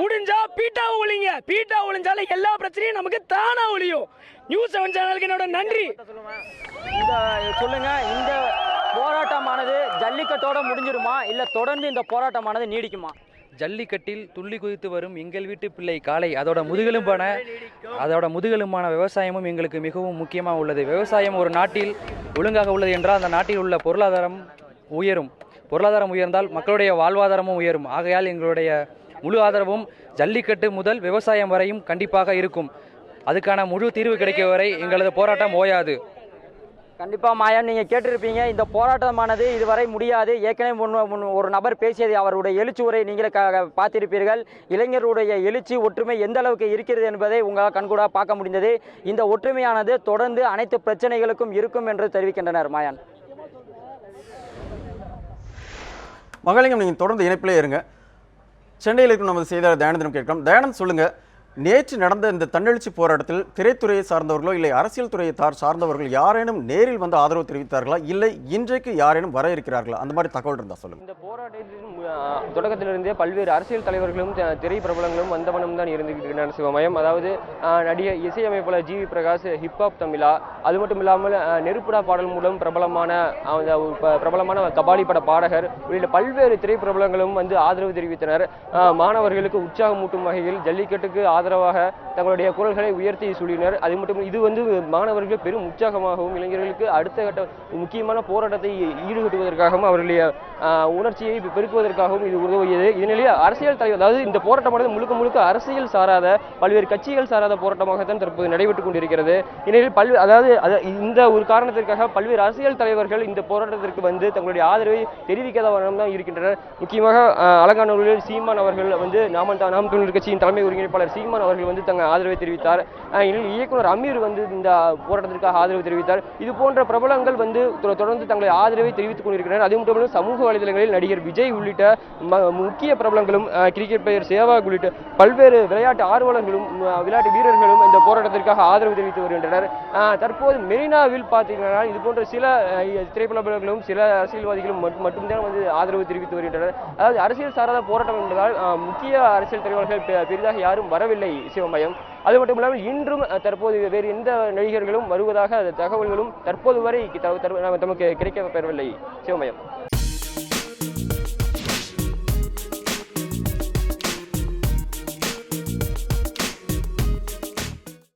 Speaker 11: முடிஞ்சா பீட்டாவை ஒழிங்க. பீட்டா ஒழிஞ்சாலும் எல்லா பிரச்சனையும் நமக்கு தானா ஒழியும். நியூஸ் 7 சேனலுக்கு என்னோட நன்றி.
Speaker 3: சொல்லுங்க, இந்த போராட்டமானது ஜல்லிக்கட்டோட முடிஞ்சிருமா, இல்ல தொடர்ந்து இந்த போராட்டமானது நீடிக்குமா?
Speaker 12: ஜல்லிக்கட்டில் துள்ளி குதித்து வரும் எங்கள் வீட்டு பிள்ளை காளை, அதோட முதுகெலும்பான விவசாயமும் எங்களுக்கு மிகவும் முக்கியமாக உள்ளது. விவசாயம் ஒரு நாட்டில் ஒழுங்காக உள்ளது என்றால் அந்த நாட்டில் உள்ள பொருளாதாரம் உயரும். பொருளாதாரம் உயர்ந்தால் மக்களுடைய வாழ்வாதாரமும் உயரும். ஆகையால் எங்களுடைய முழு ஆதரவும் ஜல்லிக்கட்டு முதல் விவசாயம் வரையும் கண்டிப்பாக இருக்கும். அதுக்கான முழு தீர்வு கிடைக்கும் வரை எங்களது போராட்டம் ஓயாது.
Speaker 3: கண்டிப்பாக மாயன், நீங்கள் கேட்டிருப்பீங்க, இந்த போராட்டமானது இதுவரை முடியாது. ஏற்கனவே ஒரு நபர் பேசியது, அவருடைய எழுச்சி உரை நீங்களே பார்த்திருப்பீர்கள். இளைஞருடைய எழுச்சி, ஒற்றுமை எந்த அளவுக்கு இருக்கிறது என்பதை உங்களால் கண்கூடாக பார்க்க முடிந்தது. இந்த ஒற்றுமையானது தொடர்ந்து அனைத்து பிரச்சனைகளுக்கும் இருக்கும் என்று தெரிவிக்கின்றனர். மாயன்.
Speaker 1: மகாலிங்கம், நீங்கள் தொடர்ந்து இணைப்பிலே இருங்க. சென்னையில் இருக்கும் நமது செய்தியாளர் தயானந்திடம் கேட்கலாம். தயானந்த், சொல்லுங்க, நேற்று நடந்த இந்த தன்னெழுச்சி போராட்டத்தில் திரைத்துறையை சார்ந்தவர்களோ இல்லை அரசியல் துறையை சார்ந்தவர்கள் யாரேனும் நேரில் வந்து ஆதரவு தெரிவித்தார்களா, இல்லை இன்றைக்கு யாரேனும் வர இருக்கிறார்களா? அந்த மாதிரி தகவல் இருந்தால் சொல்லுங்கள்.
Speaker 2: இந்த போராட்டத்தின் தொடக்கத்திலிருந்தே பல்வேறு அரசியல் தலைவர்களும் திரை பிரபலங்களும் வந்த வண்ணம் தான் இருந்துகின்றனர். சிவமயம், அதாவது நடிகை இசையமைப்பாளர் ஜி வி பிரகாஷ், ஹிப்ஹாப் தமிழா, அது மட்டும் இல்லாமல் நெருப்புடா பாடல் மூலம் பிரபலமான கபாலி பட பாடகர் உள்ளிட்ட பல்வேறு திரை பிரபலங்களும் வந்து ஆதரவு தெரிவித்தனர். மாணவர்களுக்கு உற்சாகமூட்டும் வகையில் ஜல்லிக்கட்டுக்கு ஆதரவாக தங்களுடைய குரல்களை உயர்த்தி சொல்லினர். அது மட்டும் இது வந்து மாணவர்கள் பெரும் உற்சாகமாகவும் இளைஞர்களுக்கு அடுத்த கட்ட முக்கியமான போராட்டத்தை ஈடுகட்டுவதற்காகவும் அவர்களுடைய உணர்ச்சியை பெருக்குவதற்காகவும் இது உதவியது. இதனிடையே அரசியல் தலைவர், அதாவது இந்த போராட்டமானது முழுக்க முழுக்க அரசியல் சாராத பல்வேறு கட்சிகள் சாராத போராட்டமாகத்தான் தற்போது நடைபெற்றுக் கொண்டிருக்கிறது. இந்நிலையில் இந்த ஒரு காரணத்திற்காக பல்வேறு அரசியல் தலைவர்கள் இந்த போராட்டத்திற்கு வந்து தங்களுடைய ஆதரவை தெரிவிக்காத வண்ணம் தான் இருக்கின்றனர். முக்கியமாக அலங்காநல்லூரில் சீமான் அவர்கள் வந்து நாம் தமிழர் கட்சியின் தலைமை ஒருங்கிணைப்பாளர் சீமான் அவர்கள் வந்து தங்கள் ஆதரவை தெரிவித்தார். இயக்குனர் அமீர் வந்து இந்த போராட்டத்திற்காக ஆதரவு தெரிவித்தார். இது போன்ற பிரபலங்கள் வந்து தொடர்ந்து தங்களை ஆதரவை தெரிவித்துக் கொண்டிருக்கிறார். அது மட்டும் சமூக வலைதளங்களில் நடிகர் விஜய் உள்ளிட்ட முக்கிய பிரபலங்களும் கிரிக்கெட் பிளேயர் சேவாக் உள்ளிட்ட பல்வேறு விளையாட்டு ஆர்வலர்களும் விளையாட்டு வீரர்களும் இந்த போராட்டத்திற்காக ஆதரவு தெரிவித்து வருகின்றனர். தற்போது மெரினாவில் பார்த்தீங்கன்னா இது போன்ற சில திரைப்படங்களும் சில அரசியல்வாதிகளும் மட்டும்தான் வந்து ஆதரவு தெரிவித்து வருகின்றனர். அதாவது அரசியல் சாராத போராட்டம் என்பதால் முக்கிய அரசியல் தலைவர்கள் பெரிதாக யாரும் வரவில்லை சிவமயம். அது மட்டும் இல்லாமல் இன்றும் தற்போது வேறு எந்த நடிகர்களும் வருவதாக தகவல்களும் தற்போது வரை நமக்கு கிடைக்கப்பெறவில்லை சிவமயம்.